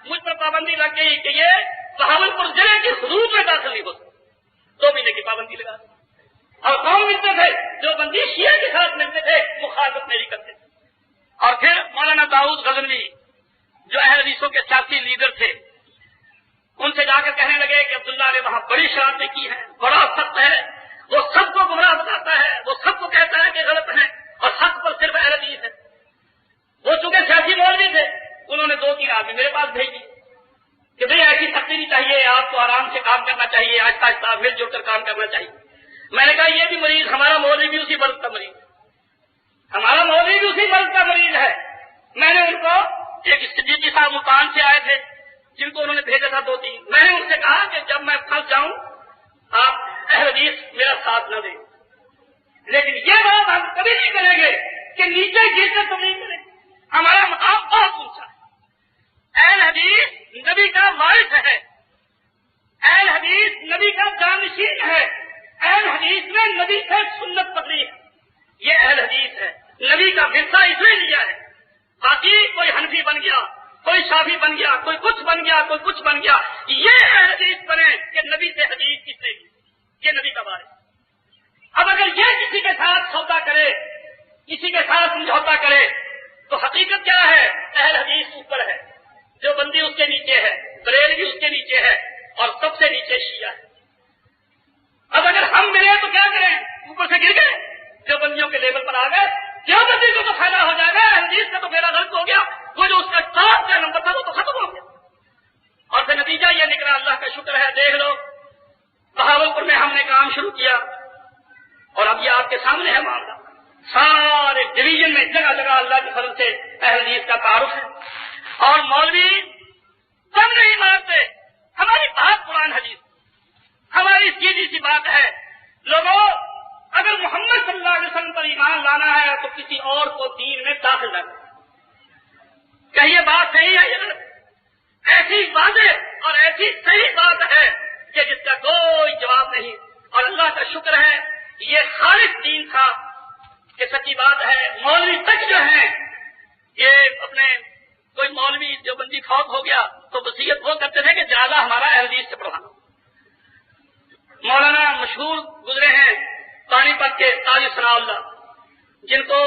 مجھ پر پابندی لگ گئی کہ یہ بہاولپور ضلع کی حدود میں داخل نہیں ہو سکتا, 2 مہینے کی پابندی لگا دی. اور کون ملتے تھے؟ دیوبندی شیعہ کے ساتھ ملتے تھے, مخالفت میری کرتے تھے. اور پھر مولانا داؤد غزنوی جو اہل حدیثوں کے سیاسی لیڈر تھے, ان سے جا کر کہنے لگے کہ عبداللہ نے وہاں بڑی شرارتیں کی ہیں, بڑا سخت ہے, وہ سب کو گمراہ بتاتا ہے, وہ سب کو کہتا ہے کہ غلط ہیں اور حق پر صرف اہل حدیث ہے. وہ چونکہ سیاسی مولوی تھے, انہوں نے 2-3 آدمی میرے پاس بھیج دی کہ بھئی ایسی سختی نہیں چاہیے, آپ کو آرام سے کام کرنا چاہیے, آہستہ آہستہ مل جل کر کام کرنا چاہیے. میں نے کہا یہ بھی مریض, ہمارا مولوی بھی اسی مرض کا مریض ہے, میں نے ان کو ایک صدیقی صاحب ملتان سے آئے تھے جن کو انہوں نے بھیجا تھا 2-3, میں نے ان سے کہا کہ جب میں پھنس جاؤں آپ اہل حدیث میرا ساتھ نہ دیں, لیکن یہ بات ہم کبھی نہیں کریں گے کہ نیچے گر کر تبلیغ کریں. ہمارا مقام بہت اونچا ہے. اہل حدیث نبی کا وارث ہے, اہل حدیث نبی کا جانشین ہے, اہل حدیث میں نبی سے سنت پکڑی ہے, یہ اہل حدیث ہے. نبی کا ورثہ اس نے لیا ہے. باقی کوئی حنفی بن گیا, کوئی شافعی بن گیا, کوئی کچھ بن گیا, کوئی کچھ بن گیا, یہ اہل حدیث بنے کہ نبی سے حدیث کس نے لی, یہ نبی کا وارث. اب اگر یہ کسی کے ساتھ سودا کرے, کسی کے ساتھ سمجھوتا کرے, تو حقیقت کیا ہے؟ اہل حدیث اوپر ہے, دیوبندی اس کے نیچے ہے, بریلوی اس کے نیچے ہے, اور سب سے نیچے شیعہ ہے. اب اگر ہم ملے تو کیا کریں؟ اوپر سے گر گئے, دیوبندیوں کے لیول پر آ گئے, دیوبندی کو تو فائدہ ہو جائے گا, اہل حدیث کا تو میرا غلط ہو گیا, وہ جو اس کا ٹاپ کا نمبر تھا وہ تو ختم ہو گیا. اور پھر نتیجہ یہ نکلا, اللہ کا شکر ہے, دیکھ لو بہاولپور میں ہم نے کام شروع کیا, اور اب یہ آپ کے سامنے ہے معاملہ. سارے ڈویژن میں جگہ جگہ اللہ کے فضل سے اہل حدیث کا تعارف ہے, اور مولوی دم نہیں مارتے. ہماری بات قرآن حدیث, ہماری سیدھی سی بات ہے, لوگوں اگر محمد صلی اللہ علیہ وسلم پر ایمان لانا ہے تو کسی اور کو دین میں داخل نہ کریں. کیا یہ بات صحیح ہے؟ یہ ایسی واضح اور ایسی صحیح بات ہے کہ جس کا کوئی جواب نہیں. اور اللہ کا شکر ہے یہ خالص دین تھا کہ سچی بات ہے. مولوی تک جو ہیں یہ اپنے, کوئی مولوی جو بندی فوت ہو گیا تو وصیت وہ کرتے تھے کہ جنازہ ہمارا اہل حدیث سے پڑھانا. مولانا مشہور گزرے ہیں پانی پت کے قاضی ثناء اللہ, جن کو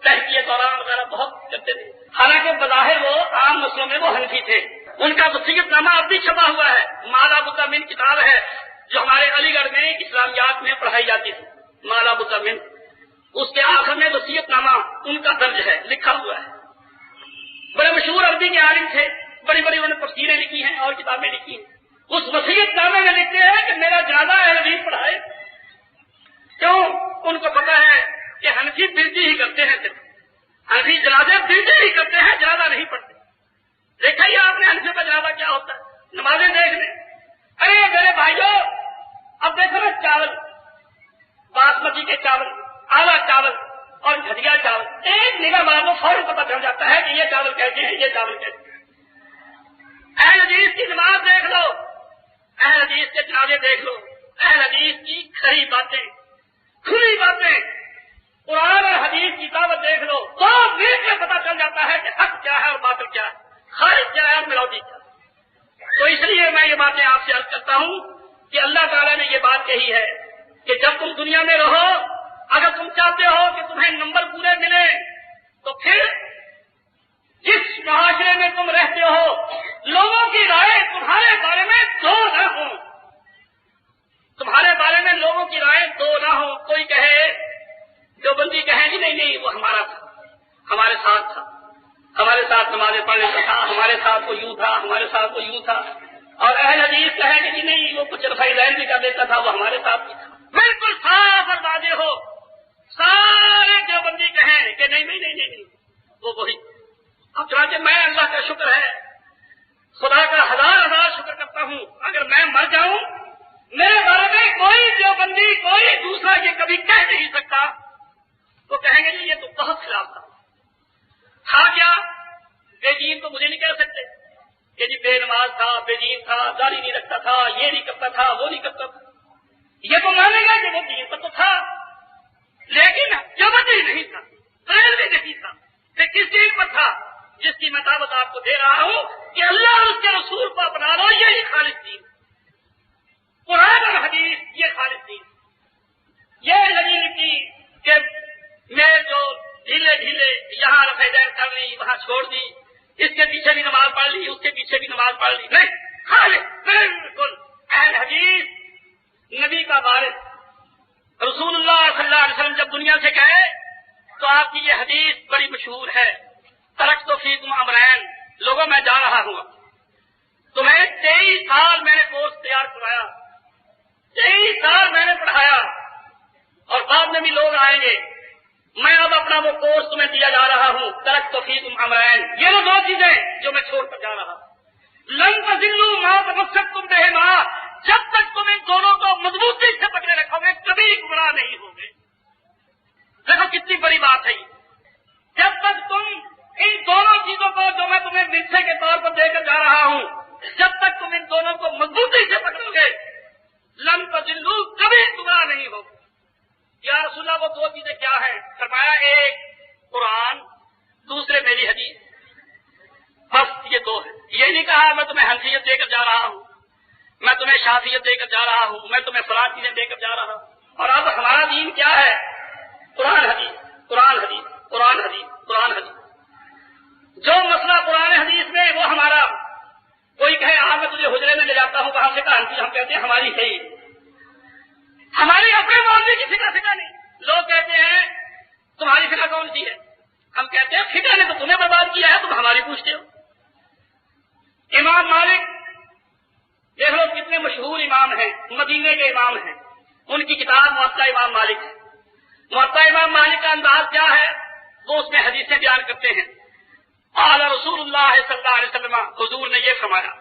تحقیق دوران وغیرہ بہت کرتے تھے, حالانکہ بظاہر وہ عام مسئلوں میں وہ حنفی تھے. ان کا وصیت نامہ اب بھی چھپا ہوا ہے, مالا بکامن کتاب ہے جو ہمارے علی گڑھ میں اسلامیات میں پڑھائی جاتی تھی, مالا بکامن. اس کے آخر میں وصیت نامہ ان کا درج ہے, لکھا ہوا ہے. بڑے مشہور عربی کے عالم تھے, بڑی بڑی انہوں نے تفسیریں لکھی ہیں اور کتابیں لکھی ہیں. اس وصیت نامے میں لکھتے ہیں کہ میرا جنازہ اہل حدیث پڑھائے. کیوں؟ ان کو پتا ہے کہ حنفی بلتی ہی کرتے ہیں, صرف حنفی جنازے بلتی چاول، باسمتی کے چاول، اعلیٰ چاول اور گھٹیا چاول، ایک نگاہ مار لو فوراً پتہ چل جاتا ہے کہ یہ چاول کیسے ہیں، یہ چاول کیسے ہیں۔ اہل حدیث کی نماز دیکھ لو، اہل حدیث کے جنازے دیکھ لو، اہل حدیث کی کھری باتیں، کھلی باتیں، قرآن اور حدیث کی دعوت دیکھ لو، تو مل کے پتہ چل جاتا ہے کہ حق کیا ہے اور باطل کیا ہے، خارج کیا ہے اور ملاوٹی کیا ہے۔ تو اس لیے میں یہ باتیں آپ سے عرض کرتا ہوں کہ اللہ تعالیٰ نے یہ بات کہی ہے کہ جب تم دنیا میں رہو، اگر تم چاہتے ہو کہ تمہیں نمبر پورے ملے تو پھر جس معاشرے میں تم رہتے ہو لوگوں کی رائے تمہارے بارے میں دو نہ ہوں، تمہارے بارے میں لوگوں کی رائے دو نہ ہوں۔ کوئی کہے، جو بندی کہیں گی نہیں وہ ہمارا تھا، ہمارے ساتھ تھا، ہمارے ساتھ نمازیں پڑھ لیتا تھا، ہمارے ساتھ وہ یوں تھا، ہمارے ساتھ وہ یوں تھا، اور اہل حدیث کہیں گے کہ نہیں وہ کچھ رفع دین بھی کر دیتا تھا، وہ ہمارے ساتھ بھی تھا۔ بالکل صاف اور واضح ہو، سارے دیوبندی کہیں کہ نہیں وہ وہی۔ اب چنانچہ میں اللہ کا شکر ہے، خدا کا ہزار شکر کرتا ہوں، اگر میں مر جاؤں میرے بارے میں کوئی دیوبندی کوئی دوسرا یہ کبھی کہہ نہیں سکتا، تو کہیں گے جی یہ تو بہت خلاف تھا کیا؟ بے دین تو مجھے نہیں کہہ سکتے کہ جی بے نماز تھا، بے دین تھا، داڑھی نہیں رکھتا تھا، یہ نہیں کرتا تھا، وہ نہیں کرتا تھا، یہ تو مانے گا کہ وہ دین پر تو تھا لیکن جبردی نہیں تھا، پریل بھی نہیں تھا، کہ کس دین پر تھا جس کی میں دعوت آپ کو دے رہا ہوں کہ اللہ اور اس کے رسول کو اپنا لو، یہی خالص دین، قرآن اور حدیث یہ خالص دین۔ یہ نہیں کہ میں جو ڈھیلے یہاں رفع دین کر لی وہاں چھوڑ دی، اس کے پیچھے بھی نماز پڑھ لی، اس کے پیچھے بھی نماز پڑھ لی، نہیں، خالص بالکل اہل حدیث، نبی کا وارث رسول اللہ صلی اللہ علیہ وسلم جب دنیا سے گئے تو آپ کی یہ حدیث بڑی مشہور ہے، ترکت فیکم امرین، لوگوں میں جا رہا ہوں، تمہیں 23 سال میں نے کورس تیار کرایا، 23 سال میں نے پڑھایا، اور بعد میں بھی لوگ آئیں گے، میں اب اپنا وہ کورس تمہیں دیا جا رہا ہوں، ترکت فیکم امرین، یہ وہ دو چیزیں جو میں چھوڑ کر جا رہا ہوں، لن تضلوا ما تمسکتم بہما، جب تک تم ان دونوں کو مضبوطی سے پکڑے رکھو گے کبھی گمراہ نہیں ہوگے۔ دیکھو کتنی بڑی بات ہے، جب تک تم ان دونوں چیزوں کو جو میں تمہیں ورثے کے طور پر دے کر جا رہا ہوں، جب تک تم ان دونوں کو مضبوطی سے پکڑو گے لن تضلوا، کبھی گمراہ نہیں ہوگے۔ یا رسول اللہ وہ دو چیزیں کیا ہیں؟ فرمایا ایک قرآن، دوسرے میری حدیث، بس یہ دو ہے۔ یہ نہیں کہا میں تمہیں حنفیت دے کر جا رہا ہوں، میں تمہیں شافعیت دے کر جا رہا ہوں، میں تمہیں فلاں چیزیں دے کر جا رہا ہوں۔ اور اب ہمارا دین کیا ہے؟ قرآن حدیث، قرآن حدیث، قرآن حدیث، قرآن حدیث۔ جو مسئلہ قرآن حدیث میں وہ ہمارا، کوئی کہے میں تجھے حجرے میں لے جاتا ہوں وہاں سے کہانتی، ہم کہتے ہیں ہماری ہے، ہماری اپنے معاملے کی فکر نہیں۔ لوگ کہتے ہیں تمہاری فکر کون سی ہے؟ ہم کہتے ہیں فکر نے تو تمہیں برباد کیا ہے، تم ہماری پوچھتے ہو۔ امام مالک دیکھ لو کتنے مشہور امام ہیں، مدینے کے امام ہیں، ان کی کتاب موطا امام مالک ہے۔ موطا امام مالک کا انداز کیا ہے؟ وہ اس میں حدیثیں بیان کرتے ہیں، قال رسول اللہ صلی اللہ علیہ وسلم، حضور نے یہ فرمایا۔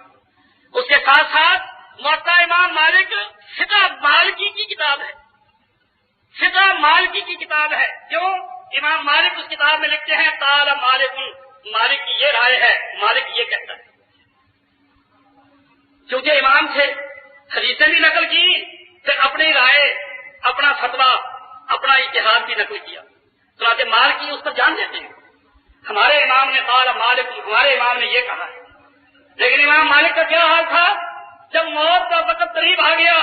اس کے ساتھ ساتھ موطا امام مالک فقہ مالکی کی کتاب ہے، فقہ مالکی کی کتاب ہے۔ کیوں؟ امام مالک اس کتاب میں لکھتے ہیں قال مالک، مالک کی یہ رائے ہے، مالک یہ کہتا ہے۔ کیونکہ امام تھے، حدیثیں بھی نقل کی، پھر اپنی رائے، اپنا فتویٰ، اپنا اجتہاد بھی نقل کیا، چنانچہ مالکی اس پر جان دیتے ہیں۔ ہمارے امام نے قال مالک، ہمارے امام نے یہ کہا ہے، لیکن امام مالک کا کیا حال تھا؟ جب موت کا وقت قریب آ گیا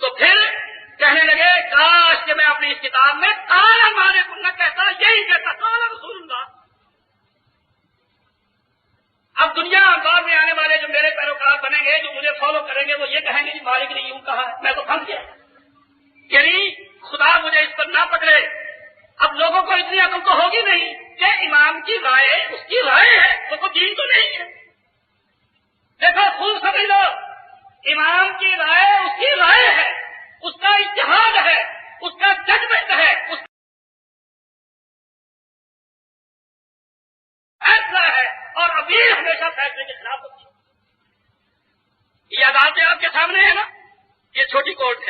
تو پھر کہنے لگے کاش کہ میں اپنی اس کتاب میں قال مالک نہ کہتا، یہی کہتا قال رسول اللہ۔ اب دنیا بعد میں آنے والے جو میرے پیروکار بنیں گے، جو مجھے فالو کریں گے، وہ یہ کہیں گے کہ مالک نے یوں کہا ہے، میں تو پھنس گیا، یعنی خدا مجھے اس پر نہ پکڑے۔ اب لوگوں کو اتنی عقل تو ہوگی نہیں کہ امام کی رائے اس کی رائے ہے، وہ تو دین تو نہیں ہے۔ دیکھو خوب سمجھ لو، امام کی رائے اس کی رائے ہے، اس کا اجتہاد ہے، اس کا ججمنٹ ہے، اس فیصلہ ہے، اور امیر ہمیشہ فیصلے کے خلاف ہوتی ہے۔ یہ عدالتیں آپ کے سامنے ہے نا، یہ چھوٹی کورٹ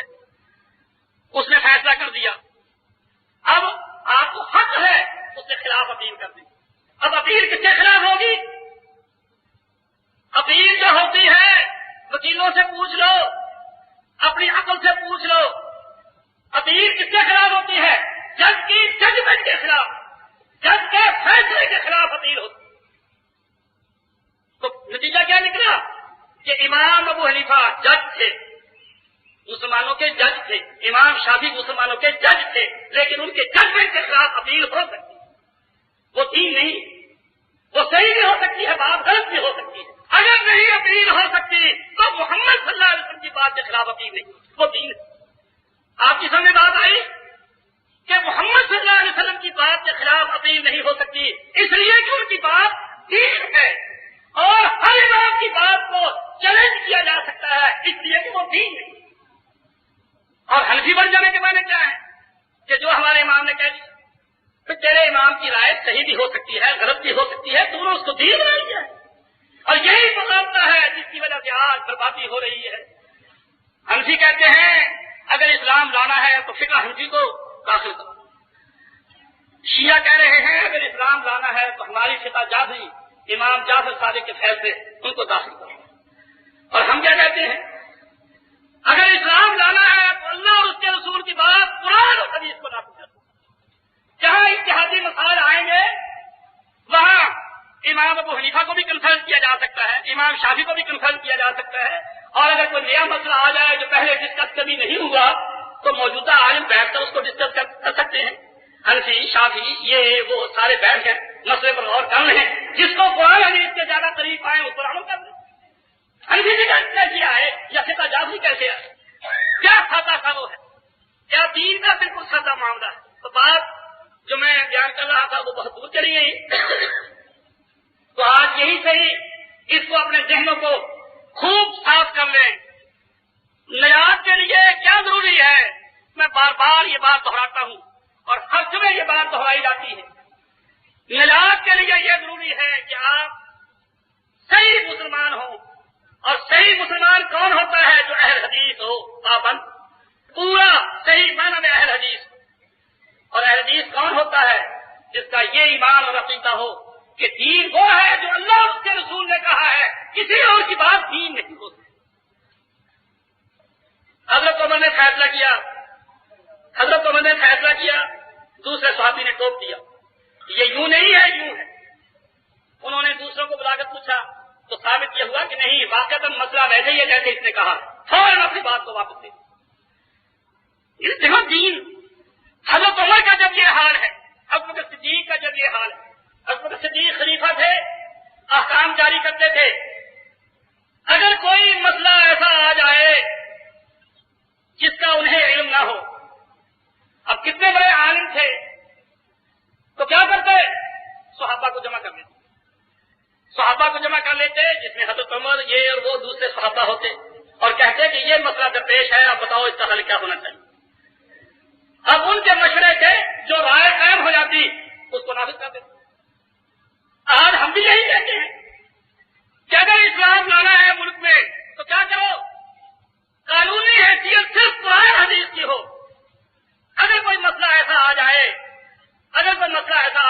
مسلمانوں کے جج تھے، امام شافعی مسلمانوں کے جج تھے، لیکن ان کے ججمنٹ کے خلاف اپیل ہو سکتی ہے، وہ دین نہیں، وہ صحیح بھی ہو سکتی ہے، بات غلط بھی ہو سکتی ہے۔ اگر نہیں اپیل ہو سکتی تو محمد صلی اللہ علیہ وسلم کی بات کے خلاف اپیل نہیں، وہ دین ہے۔ آپ کی سمجھ بات آئی کہ محمد صلی اللہ علیہ وسلم کی بات کے خلاف اپیل نہیں ہو سکتی، اس لیے کہ ان کی بات دین ہے اور ہر امام کی بات کو چیلنج کیا جا سکتا ہے، اس لیے کہ وہ دین ہے۔ اور حنفی بن جانے کے معنی کیا ہے کہ جو ہمارے امام نے کہہ دیا، پھر تیرے امام کی رائے صحیح بھی ہو سکتی ہے، غلط بھی ہو سکتی ہے، تو نے اس کو دین بنا لیا ہے، اور یہی مقابلہ ہے جس کی وجہ سے آج بربادی ہو رہی ہے۔ حنفی کہتے ہیں اگر اسلام لانا ہے تو فقہ حنفی کو داخل کرو، شیعہ کہہ رہے ہیں اگر اسلام لانا ہے تو ہماری فقہ جعفری، امام جعفر صادق کے فیصلے ان کو داخل کرو۔ اور ہم کیا کہتے ہیں اگر اسلام لانا ہے تو اللہ اور اس کے رسول کی بات قرآن اور حدیث کو نافذ کرو۔ جہاں اتحادی مسائل آئیں گے وہاں امام ابو حنیفہ کو بھی کنسلٹ کیا جا سکتا ہے، امام شافعی کو بھی کنسلٹ کیا جا سکتا ہے، اور اگر کوئی نیا مسئلہ آ جائے جو پہلے ڈسکس کبھی نہیں ہوا تو موجودہ عالم بیٹھ کر اس کو ڈسکس کر سکتے ہیں۔ حنفی شافعی یہ وہ سارے بیٹھ گئے مسئلے پر غور کر رہے ہیں، جس کو قرآن حدیث کے زیادہ قریب آئے اس پر عمل کر رہے ہیں۔ حنفی کیسے آئے یا فقہ جعفری کیسے آئے؟ کیا سادہ سا وہ ہے، کیا دین کا بالکل سادہ معاملہ ہے؟ تو بات جو میں بیان کر رہا تھا وہ بہت دور چلی گئی۔ تو آج یہی صحیح اس کو اپنے ذہنوں کو خوب صاف کر لیں۔ نجات کے لیے کیا ضروری ہے؟ میں بار بار یہ بات دہراتا ہوں اور ہر جگہ یہ بات دہرائی جاتی ہے۔ نجات کے لیے یہ ضروری ہے کہ آپ صحیح مسلمان ہوں، اور صحیح مسلمان کون ہوتا ہے؟ جو اہل حدیث ہو، پابند، پورا صحیح معنی میں اہل حدیث۔ اور اہل حدیث کون ہوتا ہے؟ جس کا یہ ایمان اور عقیدہ ہو کہ دین وہ ہے جو اللہ اور اس کے رسول نے کہا ہے، کسی اور کی بات دین نہیں ہو سکتی۔ حضرت عمر نے فیصلہ کیا، دوسرے صحابی نے ٹوک دیا، یہ یوں نہیں ہے، یوں ہے۔ انہوں نے دوسروں کو بلا کر پوچھا تو ثابت یہ ہوا کہ نہیں، واقعتاً مسئلہ ویسے ہی ہے جیسے اس نے کہا، فوراً اپنی بات کو واپس دے۔ دیکھو دین، حضرت عمر کا جب یہ حال ہے، حضرت صدیق کا جب یہ حال ہے، حضرت صدیق خلیفہ تھے، احکام جاری کرتے تھے، اگر کوئی مسئلہ ایسا آ جائے جس کا انہیں علم نہ ہو، اب کتنے بڑے عالم تھے تو کیا کرتے؟ صحابہ کو جمع کر لیتے جس میں حضرت عمر یہ اور وہ دوسرے صحابہ ہوتے، اور کہتے کہ یہ مسئلہ درپیش ہے، اب بتاؤ اس کا حل کیا ہونا چاہیے۔ اب ان کے مشورے سے جو رائے قائم ہو جاتی اس کو نافذ کر دیتے۔ آج ہم بھی یہی کہتے ہیں کہ اگر اسلام لانا ہے ملک میں تو کیا کرو؟ قانونی حیثیت صرف قرآن حدیث کی ہو۔ اگر کوئی مسئلہ ایسا آ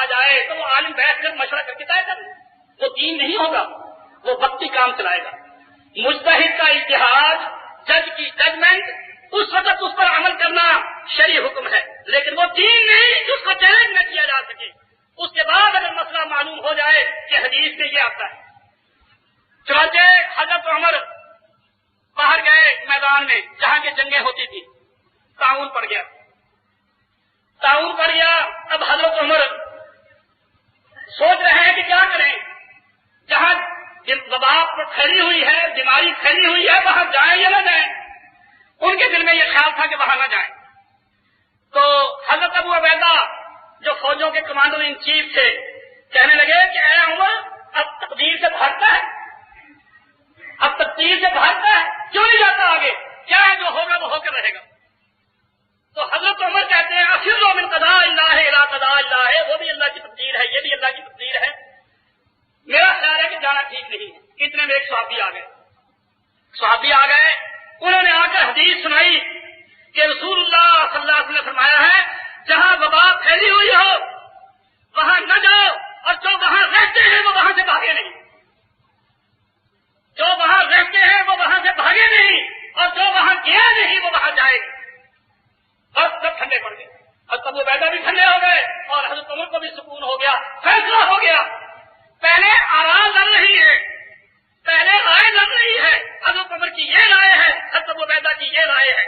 جائے تو وہ عالم بیٹھ کر مشورہ کر کے طے کر لیں، وہ دین نہیں ہوگا، وہ وقتی کام چلائے گا۔ مجتہد کا اجتہاد، جج کی ججمنٹ، اس وقت اس پر عمل کرنا شرعی حکم ہے، لیکن وہ دین نہیں جس کو چیلنج نہ کیا جا سکے۔ اس کے بعد اگر مسئلہ معلوم ہو جائے کہ حدیث میں یہ آتا ہے، چنانچہ حضرت عمر باہر گئے میدان میں جہاں کی جنگیں ہوتی تھی، تعاون پڑ گیا۔ اب حضرت عمر سوچ رہے ہیں کہ کیا کریں، جہاں وبا پھیلی ہوئی ہے، بیماری پھیلی ہوئی ہے، وہاں جائیں یا نہ جائیں۔ ان کے دل میں یہ خیال تھا کہ وہاں نہ جائیں۔ تو حضرت ابو عبیدہ جو فوجوں کے کمانڈر ان چیف تھے کہنے لگے کہ اے عمر، اب تقدیر سے بھاگتا ہے، کیوں نہیں جاتا آگے؟ کیا ہے جو ہوگا وہ ہو کر رہے گا۔ تو حضرت عمر کہتے ہیں افروا من قضاء اللہ الی قضاء اللہ ہے، وہ بھی اللہ کی تقدیر ہے، یہ بھی اللہ کی تقدیر ہے، میرا خیال ہے کہ جانا ٹھیک نہیں ہے۔ اتنے میں ایک صحابی آ گئے، انہوں نے آ کر حدیث سنائی کہ رسول اللہ صلی اللہ علیہ وسلم نے فرمایا ہے جہاں وبا پھیلی ہوئی ہو وہاں نہ جاؤ، اور جو وہاں رہتے ہیں وہ وہاں سے بھاگے نہیں، اور جو وہاں گیا نہیں وہ وہاں جائے گا۔ بس سب ٹھنڈے پڑ گئے، حضرت ابو عبیدہ بھی ٹھنڈے ہو گئے اور حضرت عمر کو بھی سکون ہو گیا، فیصلہ ہو گیا۔ پہلے آرام لڑ رہی ہے، پہلے رائے لڑ رہی ہے، حضرت عمر کی یہ رائے ہے، حضرت ابو عبیدہ کی یہ رائے ہے،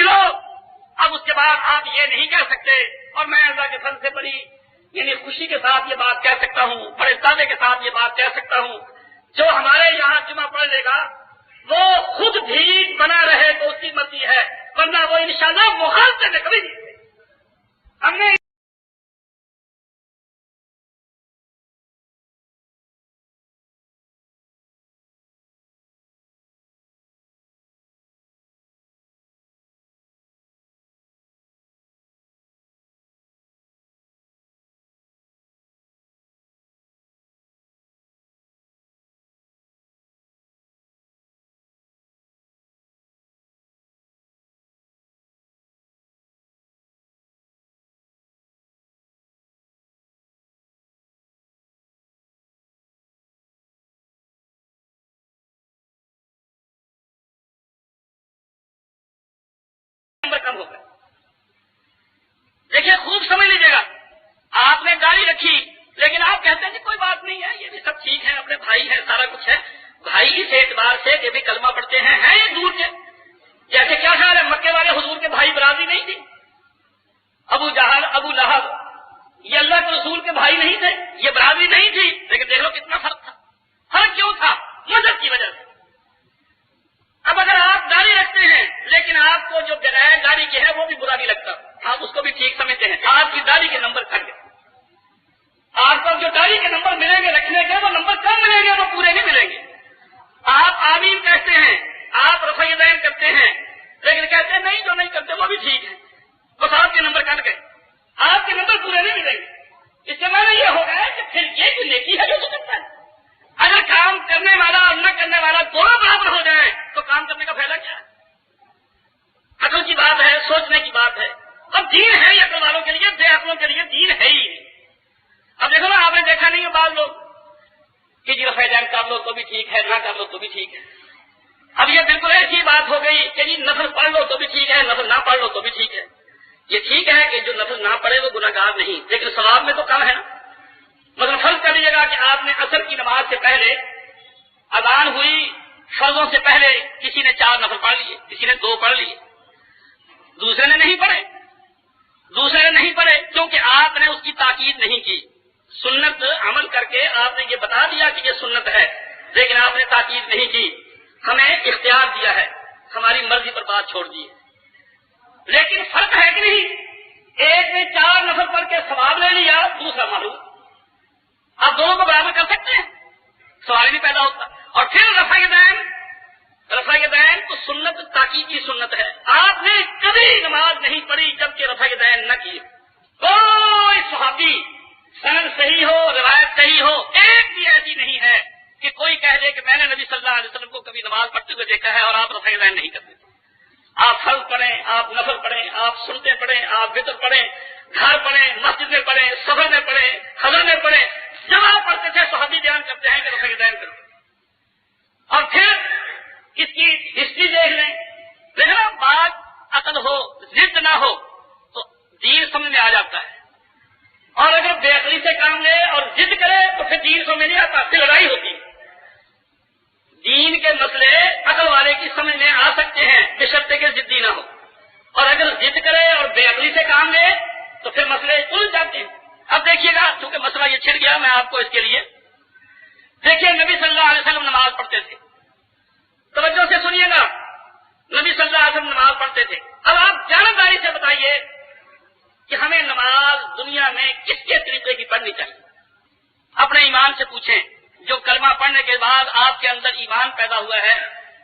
لو، اب اس کے بعد آپ یہ نہیں کہہ سکتے، اور میں اللہ کے فضل سے بڑی یعنی خوشی کے ساتھ یہ بات کہہ سکتا ہوں، بڑے دعوے کے ساتھ یہ بات کہہ سکتا ہوں، جو ہمارے یہاں جمعہ پڑھ لے گا وہ خود بھی بنا رہے تو اس کی مرضی ہے، ورنہ وہ انشاءاللہ مخالفت میں کبھی نہیں ہم نے نمبر کم ہوگا۔ دیکھیے خوب سمجھ لیجیے گا، آپ نے داڑھی رکھی لیکن آپ کہتے ہیں کہ کوئی بات نہیں ہے، یہ بھی سب ٹھیک ہے، اپنے بھائی ہیں، سارا کچھ ہے، بھائی اس اعتبار سے کہ بھی کلمہ پڑھتے ہیں یہ دور کے، جیسے کیا خیال ہے مکے والے حضور کے بھائی برادری نہیں تھی؟ ابو جہل، ابو لہب، یہ اللہ کے رسول کے بھائی نہیں تھے، یہ برادری نہیں تھی، لیکن دیکھ لو کتنا فرق تھا۔ فرق کیوں تھا؟ مذہب کی وجہ سے۔ اب اگر آپ داڑھی رکھتے ہیں لیکن آپ کو جو بغیر داڑھی کے ہے وہ بھی برا نہیں لگتا، آپ اس کو بھی ٹھیک سمجھتے ہیں، آپ کی داڑھی کے نمبر کٹ گئے، آپ کو جو داڑھی کے نمبر ملیں گے رکھنے کے وہ نمبر کم ملیں گے، وہ پورے نہیں ملیں گے۔ آپ آمین کہتے ہیں، آپ رفع یدین کرتے ہیں، لیکن کہتے ہیں نہیں جو نہیں کرتے وہ بھی ٹھیک ہے، بس آپ کے نمبر کٹ گئے، آپ کے نمبر پورے نہیں ملیں گے۔ اس کے معنی یہ ہو گیا کہ پھر یہ کوئی نیکی ہے جو تو کرتا ہے۔ اگر کام کرنے والا اور نہ کرنے والا دونوں برابر ہو جائیں تو کام کرنے کا فائدہ کیا ہے؟ عقل کی بات ہے، سوچنے کی بات ہے۔ اب دین ہے ہی عقل والوں کے لیے، بے عقلوں کے لیے دین ہے ہی نہیں۔ اب دیکھو نا، آپ نے دیکھا نہیں ہے بعض لوگ کہ جی رفع یدین کر لو تو بھی ٹھیک ہے، نہ کر لو تو بھی ٹھیک ہے۔ اب یہ بالکل ایسی بات ہو گئی کہ جی نفل پڑھ لو تو بھی ٹھیک ہے، نفل نہ پڑھ لو تو بھی ٹھیک ہے۔ یہ ٹھیک ہے کہ جو نفل نہ پڑھے وہ گناہگار نہیں، لیکن ثواب میں تو کم ہے نا۔ مطلب فرض کر لیجیے گا کہ آپ نے عصر کی نماز سے پہلے اذان ہوئی، فرضوں سے پہلے کسی نے 4 نفل پڑھ لیے، کسی نے 2 پڑھ لیے، دوسرے نے نہیں پڑھے کیونکہ آپ نے اس کی تاکید نہیں کی۔ سنت عمل کر کے آپ نے یہ بتا دیا کہ یہ سنت ہے، لیکن آپ نے تاکید نہیں کی، ہمیں اختیار دیا ہے، ہماری مرضی پر بات چھوڑ دی ہے۔ لیکن فرق ہے کہ نہیں؟ ایک نے 4 نفل پڑھ کے ثواب لے لیا، دوسرا معلوم، آپ دونوں کو برابر کر سکتے ہیں؟ سوال ہی نہیں پیدا ہوتا۔ اور پھر رفع یدین تو سنت تاکید کی سنت ہے، آپ نے کبھی نماز نہیں پڑھی جبکہ رفع یدین نہ کی۔ کوئی صحابی سند صحیح ہو، روایت صحیح ہو، ایک بھی ایسی نہیں ہے کہ کوئی کہہ دے کہ میں نے نبی صلی اللہ علیہ وسلم کو کبھی نماز پڑھتے ہوئے دیکھا ہے اور آپ رفع یدین نہیں کرتے۔ آپ فرض پڑھیں، آپ نفل پڑھیں، آپ سنتے پڑھیں، آپ وتر پڑھیں، گھر پڑھیں، مسجد میں پڑھیں، سفر میں پڑھیں، حضر میں پڑھیں، جب آپ پڑھتے تھے صحابی بیان کرتے ہیں کہ رفع یدین کرو۔ اور پھر اس کی ہسٹری دیکھ لیں، دیکھنا بات عقل ہو، ضد نہ ہو تو دین سمجھ میں آ جاتا ہے، اور اگر بے عقلی سے کام لے اور ضد کرے تو پھر دین سمجھ میں نہیں آتا، پھر لڑائی ہوتی ہے۔ دین کے مسئلے عقل والے کی سمجھ میں آ سکتے ہیں بشرطے کہ ضدی نہ ہو، اور اگر ضد کرے اور بے عقلی سے کام لے تو پھر مسئلے الجھ جاتے ہیں۔ اب دیکھیے گا، چونکہ مسئلہ یہ چھڑ گیا، میں آپ کو اس کے لیے دیکھیے، نبی صلی اللہ علیہ وسلم نماز پڑھتے تھے، توجہ سے سنیے گا، نبی صلی اللہ علیہ وسلم نماز پڑھتے تھے۔ اب آپ جانبداری سے بتائیے کہ ہمیں نماز دنیا میں کس کے طریقے کی پڑھنی چاہیے؟ اپنے ایمان سے پوچھیں، جو کلمہ پڑھنے کے بعد آپ کے اندر ایمان پیدا ہوا ہے،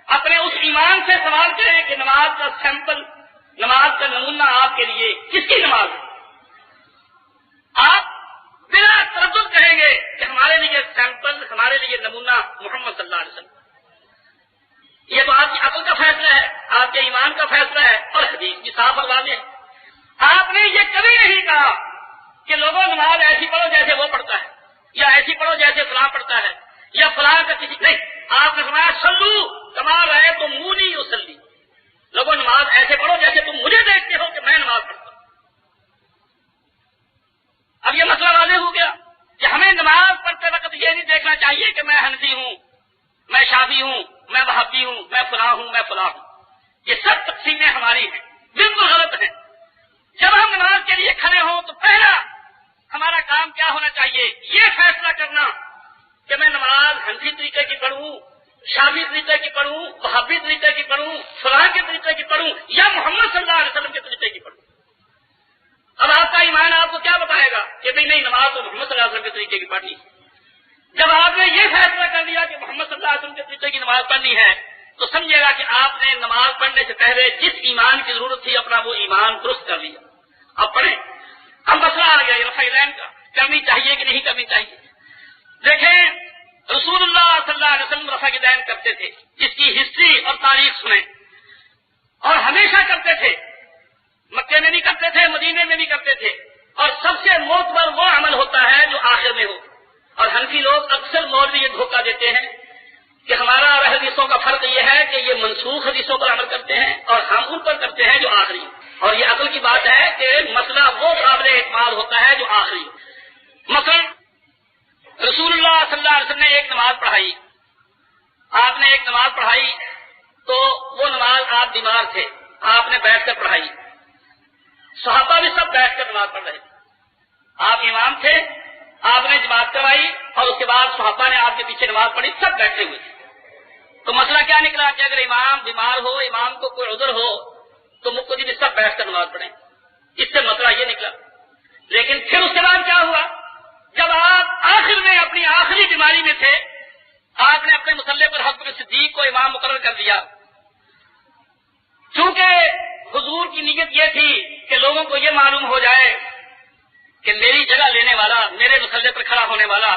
اپنے اس ایمان سے سوال کریں کہ نماز کا سیمپل، نماز کا نمونہ آپ کے لیے کس کی نماز ہے؟ آپ بلا تردد کہیں گے کہ ہمارے لیے سیمپل، ہمارے لیے نمونہ محمد صلی اللہ علیہ وسلم۔ یہ تو آپ کی عقل کا فیصلہ ہے، آپ کے ایمان کا فیصلہ ہے، اور حدیث بھی صاف اور واضح ہے۔ آپ نے یہ کبھی نہیں کہا کہ لوگوں نماز ایسی پڑھو جیسے وہ پڑھتا ہے، یا ایسی پڑھو جیسے فلاں پڑھتا ہے، یا فلاں کا کسی نہیں۔ آپ نے فرمایا صلو کما رأیتمونی اصلی، لوگوں نماز ایسے پڑھو جیسے تم مجھے دیکھتے ہو کہ میں نماز پڑھتا ہوں۔ اب یہ مسئلہ واضح ہو گیا کہ ہمیں نماز پڑھتے وقت یہ نہیں دیکھنا چاہیے کہ میں حنفی ہوں، میں شافعی ہوں، میں وہابی ہوں، میں فلاں ہوں، میں فلاں ہوں۔ یہ سب تقسیمیں ہماری ہیں، خلافی طریقے کی پڑھوں، وہابی طریقے کی پڑھوں، فلاں کے طریقے کی پڑھوں یا محمد صلی اللہ علیہ وسلم کے طریقے کی پڑھوں؟ اب آپ کا ایمان آپ کو کیا بتائے گا کہ بھئی نہیں، نماز تو محمد صلی اللہ علیہ وسلم کے طریقے کی پڑھنی ہے۔ جب آپ نے یہ فیصلہ کر لیا کہ محمد صلی اللہ علیہ وسلم کے طریقے کی نماز پڑھنی ہے تو سمجھے گا کہ آپ نے نماز پڑھنے سے پہلے جس ایمان کی ضرورت تھی اپنا وہ ایمان درست کر لیا۔ اب پڑھیں، اب مسئلہ آ گیا رفع العین کا، کرنی چاہیے کہ نہیں کرنی چاہیے۔ دیکھیں رسول اللہ صلی اللہ علیہ وسلم رفع العین کرتے تھے، اس کی ہسٹری اور تاریخ سنیں، اور ہمیشہ کرتے تھے، مکے میں بھی کرتے تھے، مدینے میں بھی کرتے تھے، اور سب سے معتبر وہ عمل ہوتا ہے جو آخر میں ہو۔ اور حنفی لوگ اکثر مولوی یہ دھوکہ دیتے ہیں کہ ہمارا اور حدیثوں کا فرق یہ ہے کہ یہ منسوخ حدیثوں پر عمل کرتے ہیں اور ہم ان پر کرتے ہیں جو آخری، اور یہ عقل کی بات ہے کہ مسئلہ وہ قابل اعتماد ہوتا ہے جو آخری۔ مثلا رسول اللہ صلی اللہ علیہ وسلم نے ایک نماز پڑھائی، آپ نے ایک نماز پڑھائی تو وہ نماز آپ بیمار تھے، آپ نے بیٹھ کر پڑھائی، صحابہ بھی سب بیٹھ کر نماز پڑھ رہے تھے، آپ امام تھے، آپ نے جماعت کروائی اور اس کے بعد صحابہ نے آپ کے پیچھے نماز پڑھی، سب بیٹھے ہوئے تھے۔ تو مسئلہ کیا نکلا کہ اگر امام بیمار ہو، امام کو کوئی عذر ہو تو مقتدی بھی سب بیٹھ کر نماز پڑھیں، اس سے مسئلہ یہ نکلا۔ لیکن پھر اس کے بعد کیا ہوا؟ جب آپ آخر میں اپنی آخری بیماری میں تھے، آپ نے اپنے مصلی پر حضرت صدیق کو امام مقرر کر دیا، چونکہ حضور کی نیت یہ تھی کہ لوگوں کو یہ معلوم ہو جائے کہ میری جگہ لینے والا، میرے مصلی پر کھڑا ہونے والا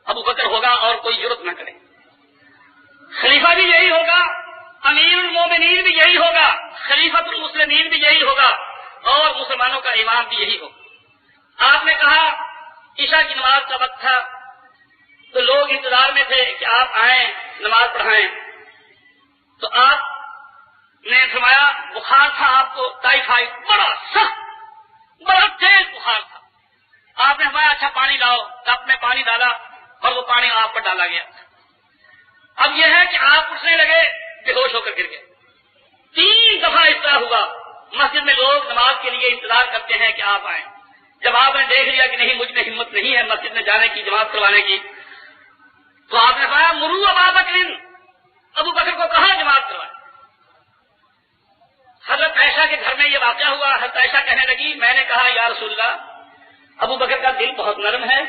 ابو بکر ہوگا اور کوئی جرت نہ کرے، خلیفہ بھی یہی ہوگا، امیر المومنین بھی یہی ہوگا، خلیفۃ المسلمین بھی یہی ہوگا، اور مسلمانوں کا امام بھی یہی ہوگا۔ آپ نے کہا عشاء کی نماز کا وقت تھا تو لوگ انتظار میں تھے کہ آپ آئیں نماز پڑھائیں، تو آپ نے فرمایا بخار تھا آپ کو، ٹائیفائڈ، بڑا سخت بڑا تیز بخار تھا، آپ نے فرمایا اچھا پانی لاؤ، کپ میں پانی ڈالا اور وہ پانی آپ پر ڈالا گیا۔ اب یہ ہے کہ آپ اٹھنے لگے، بے ہوش ہو کر گر گئے۔ 3 دفعہ اس طرح ہوا، مسجد میں لوگ نماز کے لیے انتظار کرتے ہیں کہ آپ آئیں، جب آپ نے دیکھ لیا کہ نہیں مجھ میں ہمت نہیں ہے مسجد میں جانے کی، جماعت کروانے کی، تو آپ نے کہا مرو ابا بکر، ابو بکر کو کہا جماعت کروائے۔ حضرت عائشہ کے گھر میں یہ واقعہ ہوا، حضرت عائشہ کہنے لگی میں نے کہا یا رسول اللہ ابو بکر کا دل بہت نرم ہے،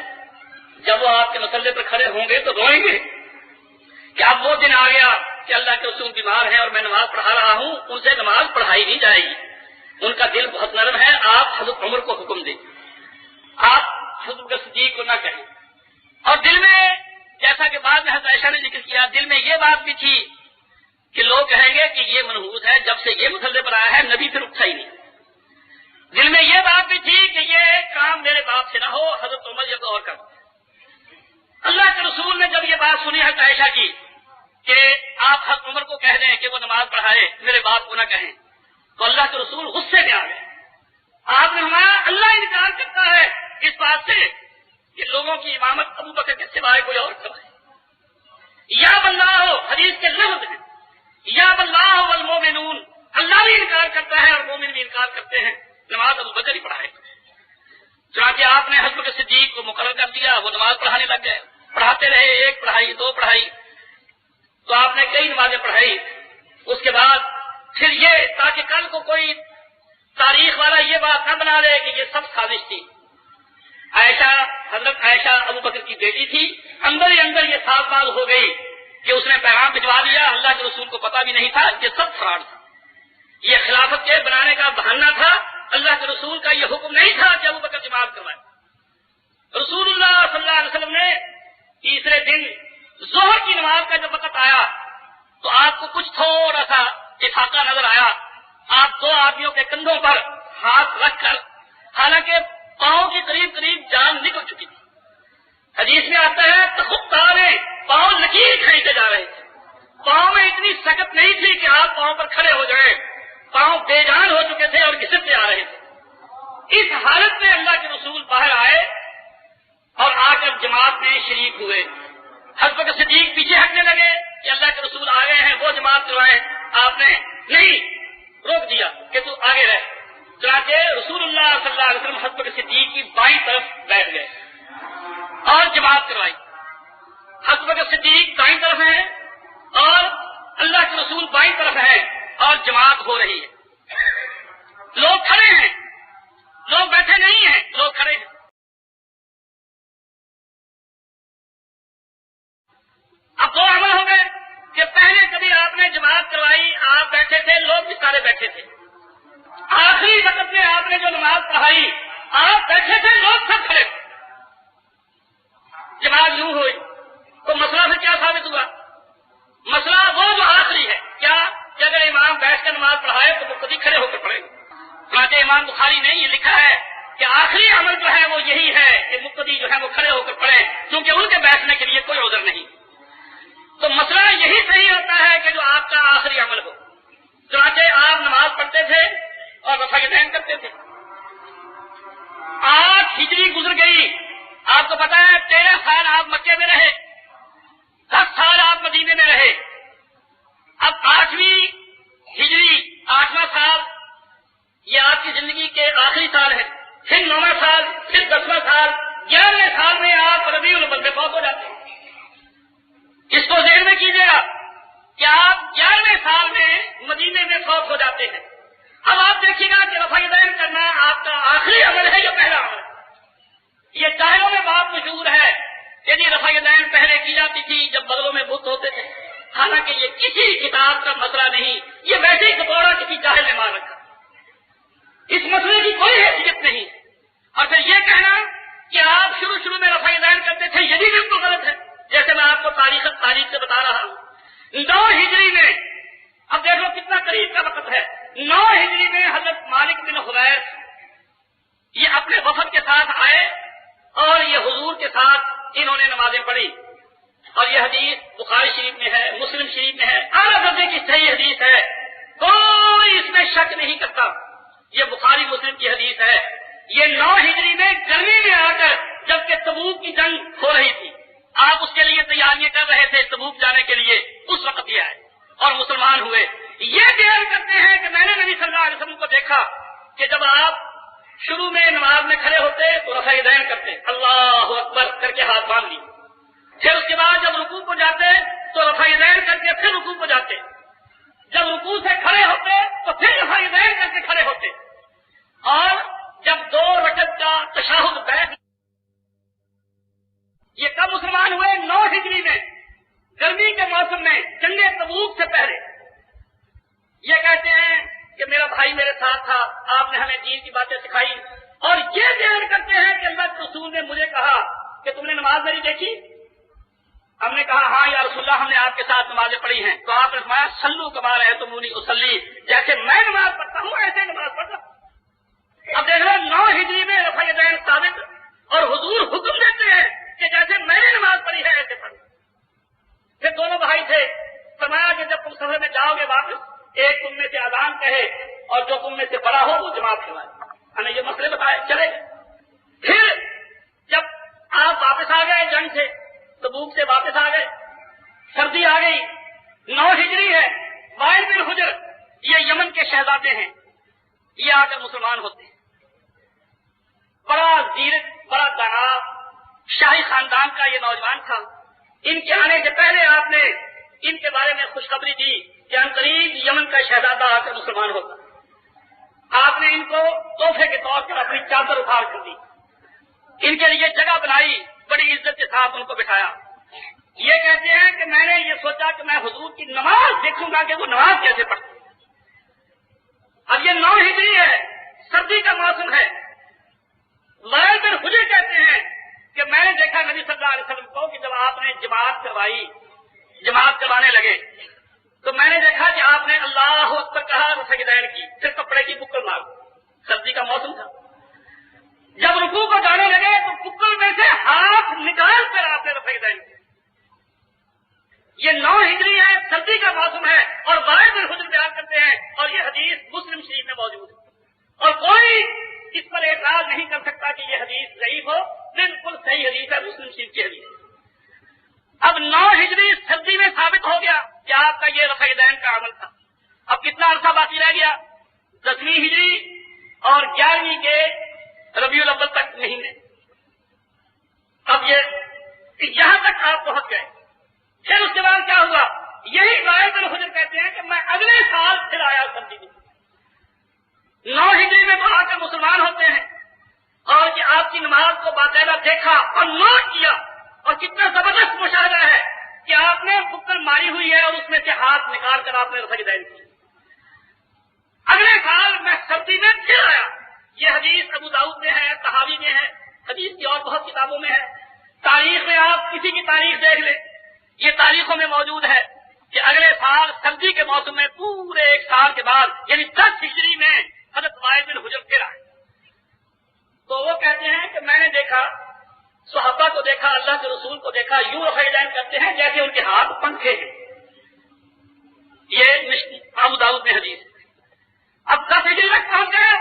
جب وہ آپ کے مصلی پر کھڑے ہوں گے تو روئیں گے، کہ اب وہ دن آ گیا کہ اللہ کے رسول بیمار ہیں اور میں نماز پڑھا رہا ہوں، ان سے نماز پڑھائی نہیں جائے گی، ان کا دل بہت نرم ہے، آپ حضرت عمر کو حکم دیں، آپ حضرت بکر صدیق کو نہ کہیں۔ اور دل میں جیسا کہ بعد میں حضرت عائشہ نے ذکر کیا، دل میں یہ بات بھی تھی کہ لوگ کہیں گے کہ یہ منحوس ہے، جب سے یہ مصلی پر آیا ہے نبی پھر اٹھا ہی نہیں۔ دل میں یہ بات بھی تھی کہ یہ کام میرے باپ سے نہ ہو، حضرت عمر یہ غور کر۔ اللہ کے رسول نے جب یہ بات سنی حضرت عائشہ کی کہ آپ حضرت عمر کو کہہ دیں کہ وہ نماز پڑھائے، میرے باپ کو نہ کہیں، تو اللہ کے رسول غصے میں آ گئے۔ آپ نے فرمایا اللہ انکار کرتا ہے اس بات سے کہ لوگوں کی امامت ابو بکر کے سوائے کوئی اور کرائے۔ یا بلّہ، حدیث کے لفظ ہیں یا بلّہ والمومنون، اللہ بھی انکار کرتا ہے اور مومن بھی انکار کرتے ہیں، نماز ابو بکر ہی پڑھائے۔ چنانچہ آپ نے حضرت صدیق کو مقرر کر دیا، وہ نماز پڑھانے لگ گئے، پڑھاتے رہے، 1 پڑھائی 2 پڑھائی، تو آپ نے کئی نمازیں پڑھائی۔ اس کے بعد پھر یہ تاکہ کل کو کوئی تاریخ والا یہ بات نہ بنا لے کہ یہ سب سازش تھی، عائشہ حضرت عائشہ ابو بکر کی بیٹی تھی، اندر ہی اندر یہ سات بات ہو گئی کہ اس نے پیغام بھجوا دیا، اللہ کے رسول کو پتا بھی نہیں تھا، یہ سب فراڈ تھا، یہ خلافت کے بنانے کا بہانہ تھا، اللہ کے رسول کا یہ حکم نہیں تھا کہ ابو بکر جماعت کروائے۔ رسول اللہ صلی اللہ علیہ وسلم نے تیسرے دن ظہر کی نماز کا جب وقت آیا تو آپ کو کچھ تھوڑا سا افاقہ نظر آیا، آپ 2 آدمیوں کے کندھوں پر ہاتھ رکھ کر، حالانکہ پاؤں کی قریب قریب جان نکل چکی تھی، حدیث میں آتا ہے تخطارے، پاؤں لکیر کھینچے جا رہے تھے، پاؤں میں اتنی سکت نہیں تھی کہ آپ پاؤں پر کھڑے ہو جائیں، پاؤں بے جان ہو چکے تھے اور گھسٹتے آ رہے تھے۔ اس حالت میں اللہ کے رسول باہر آئے اور آ کر جماعت میں شریک ہوئے۔ حضرت صدیق پیچھے ہٹنے لگے کہ اللہ کے رسول آ گئے ہیں، وہ جماعت کروائیں، آپ نے نہیں روک دیا کہ تو آگے رہ۔ چنانچہ رسول اللہ صلی اللہ علیہ وسلم حضرت صدیق کی بائیں طرف بیٹھ گئے اور جماعت کروائی۔ حضرت صدیق دائیں طرف ہیں اور اللہ کے رسول بائیں طرف ہیں اور جماعت ہو رہی ہے. لوگ کھڑے ہیں, لوگ بیٹھے نہیں ہیں, لوگ کھڑے ہیں. اب دو عمل ہو گئے کہ پہلے کبھی آپ نے جماعت کروائی, آپ بیٹھے تھے, لوگ بھی سارے بیٹھے تھے. آخری وقت میں آپ نے جو نماز پڑھائی, آپ بیٹھے تھے, لوگ سب کھڑے. جماعت یوں ہوئی تو مسئلہ سے کیا ثابت ہوا؟ مسئلہ وہ جو آخری ہے, کیا کہ اگر امام بیٹھ کر نماز پڑھائے تو مقتدی کھڑے ہو کر پڑھے. چنانچہ امام بخاری نے یہ لکھا ہے کہ آخری عمل جو ہے وہ یہی ہے کہ مقتدی جو ہے وہ کھڑے ہو کر پڑھے, کیونکہ ان کے بیٹھنے کے لیے کوئی عذر نہیں. تو مسئلہ یہی صحیح ہوتا ہے کہ جو آپ کا آخری عمل ہو. چنانچہ آپ نماز پڑھتے تھے اور رفع یدین کرتے تھے. 8 ہجری گزر گئی, آپ کو پتا ہے 13 سال آپ مکے میں رہے, 10 سال آپ مدینے میں رہے. اب 8ویں ہجری 8واں سال یہ آپ کی زندگی کے آخری سال ہے. پھر 9واں سال, پھر 10واں سال, 11ویں سال میں آپ ربیع الاول میں فوت ہو جاتے ہیں. اس کو ذہن میں کیجیے گا کہ آپ 11ویں سال میں مدینے میں فوت ہو جاتے ہیں. اب آپ دیکھیے گا کہ رفع یدین کرنا آپ کا آخری عمل ہے یا پہلا عمل ہے. یہ چاہیوں میں بات مشہور ہے کہ جی رفع یدین پہلے کی جاتی تھی جب بغلوں میں بت ہوتے تھے. حالانکہ یہ کسی کتاب کا مسئلہ نہیں, یہ ویسے ہی کپوڑا کسی جاہل نے مار رکھا. اس مسئلے کی کوئی حیثیت نہیں. اور پھر یہ کہنا کہ آپ شروع میں رفع یدین کرتے تھے, یہ بھی بالکل غلط ہے. جیسے میں آپ کو تاریخ سے بتا رہا ہوں, 9 ہجری میں, اب دیکھ لو کتنا قریب کا وقت ہے, 9 ہجری میں حضرت مالک بن حویرث یہ اپنے وفد کے ساتھ آئے اور یہ حضور کے ساتھ انہوں نے نمازیں پڑھی. اور یہ حدیث بخاری شریف میں ہے, مسلم شریف میں ہے, اعلیٰ درجے کی صحیح حدیث ہے, کوئی اس میں شک نہیں کرتا. یہ بخاری مسلم کی حدیث ہے. یہ 9 ہجری میں گرمی میں آ کر جبکہ تبوک کی جنگ ہو رہی تھی, آپ اس کے لیے تیاریاں کر رہے تھے تبوک جانے کے لیے, اس وقت یہ آئے اور مسلمان ہوئے. یہ بیان کرتے ہیں کہ میں نے نبی صلی اللہ علیہ وسلم کو دیکھا کہ جب آپ شروع میں نماز میں کھڑے ہوتے تو رفع یدین کرتے, اللہ اکبر کر کے ہاتھ باندھ لیے. پھر اس کے بعد جب رکوع کو جاتے تو رفع یدین کر کے پھر رکوع کو جاتے. جب رکوع سے کھڑے ہوتے تو پھر رفع یدین کر کے کھڑے ہوتے. اور جب 2 رکعت کا تشہد بیٹھ, یہ کب مسلمان ہوئے؟ 9 ہجری میں, گرمی کے موسم میں, جنگ تبوک سے پہلے. یہ کہتے ہیں کہ میرا بھائی میرے ساتھ تھا, آپ نے ہمیں دین کی باتیں سکھائی. اور یہ بیان کرتے ہیں کہ اللہ کے رسول نے مجھے کہا کہ تم نے نماز میری دیکھی؟ ہم نے کہا ہاں یا رسول اللہ, ہم نے آپ کے ساتھ نمازیں پڑھی ہیں. تو آپ نے فرمایا صلو کما رأیتمونی اصلی, جیسے میں نماز پڑھتا ہوں ایسے نماز پڑھتا ہوں. اب دیکھ رہے 9 ہجری میں رفع یدین ثابت, اور حضور حکم دیتے ہیں کہ جیسے میں نے نماز پڑھی ہے ایسے پڑھو. پھر دونوں بھائی تھے, فرمایا کہ جب تم سفر میں جاؤ گے واپس, ایک تم میں سے اذان کہے اور جو تم میں سے بڑا ہو وہ جماعت کروائے. ہمیں یہ مسئلے بتائے چلے. پھر جب آپ واپس آ گئے جنگ سے, تبوک سے واپس آ گئے, سردی آ گئی, 9 ہجری ہے, وائل بن حجر یہ یمن کے شہزادے ہیں, یہ آ کر مسلمان ہوتے ہیں. بڑا زیرک, بڑا دانا, شاہی خاندان کا یہ نوجوان تھا. ان کے آنے سے پہلے آپ نے ان کے بارے میں خوشخبری دی کہ عنقریب یمن کا شہزادہ آ کر مسلمان ہوگا. آپ نے ان کو تحفے کے طور پر اپنی چادر اٹھار کر دی, ان کے لیے جگہ بنائی, بڑی عزت کے ساتھ ان کو بٹھایا. یہ کہتے ہیں کہ میں نے یہ سوچا کہ میں حضور کی نماز دیکھوں گا کہ وہ نماز کیسے پڑھتے. اب یہ 9 ہجری ہے, سردی کا موسم ہے. وائل بن حجر کہتے ہیں کہ میں نے دیکھا نبی صلی اللہ علیہ وسلم کو کہ جب آپ نے جماعت کروائی, جماعت کروانے لگے, تو میں نے دیکھا کہ آپ نے اللہ اکبر کہا, رفع یدین کی, پھر کپڑے کی بکل مار. سردی کا موسم تھا. جب رکوع کو جانے لگے تو بکل میں سے ہاتھ نکال کر آپ نے رفع یدین کی. یہ 9 ہجری ہے, سردی کا موسم ہے, اور وائل بن حجر بیان کرتے ہیں, اور یہ حدیث مسلم شریف میں موجود ہے. اور کوئی اس پر اعتراض نہیں کر سکتا کہ یہ حدیث ضعیف ہو, بالکل صحیح حدیث ہے, مسلم شریف کی حدیث. اب 9 ہجری سردی میں ثابت ہو گیا کہ آپ کا یہ رفع یدین کا عمل تھا. اب کتنا عرصہ باقی رہ گیا؟ 10ویں ہجری اور 11ویں کے ربیع الاول تک مہینے. اب یہ یہاں تک آپ پہنچ گئے. پھر اس کے بعد کیا ہوا؟ یہی باقاعدہ دیکھا اور نوٹ کیا، اور کتنا زبردست مشاہدہ ہے کہ آپ نے بکر ماری ہوئی ہے اور اس میں سے ہاتھ نکال کر آپ نے سجدہ کی۔ اگلے سال میں سردی میں پھر آیا، یہ حدیث ابو داؤد میں ہے، طحاوی میں ہے، حدیث کی اور بہت کتابوں میں ہے، تاریخ میں آپ کسی کی تاریخ دیکھ لیں، یہ تاریخوں میں موجود ہے کہ اگلے سال سردی کے موسم میں پورے ایک سال کے بعد یعنی 10 ہجری میں حضرت وائل بن حجر پھر آئے۔ تو وہ کہتے ہیں کہ میں نے دیکھا، صحابہ کو دیکھا، اللہ کے رسول کو دیکھا، یوں رفع یدین کرتے ہیں جیسے ان کے ہاتھ پنکھے ہیں۔ یہ ابو داؤد میں حدیث ہے۔ اب 10 ہجری تک پہنچ گئے،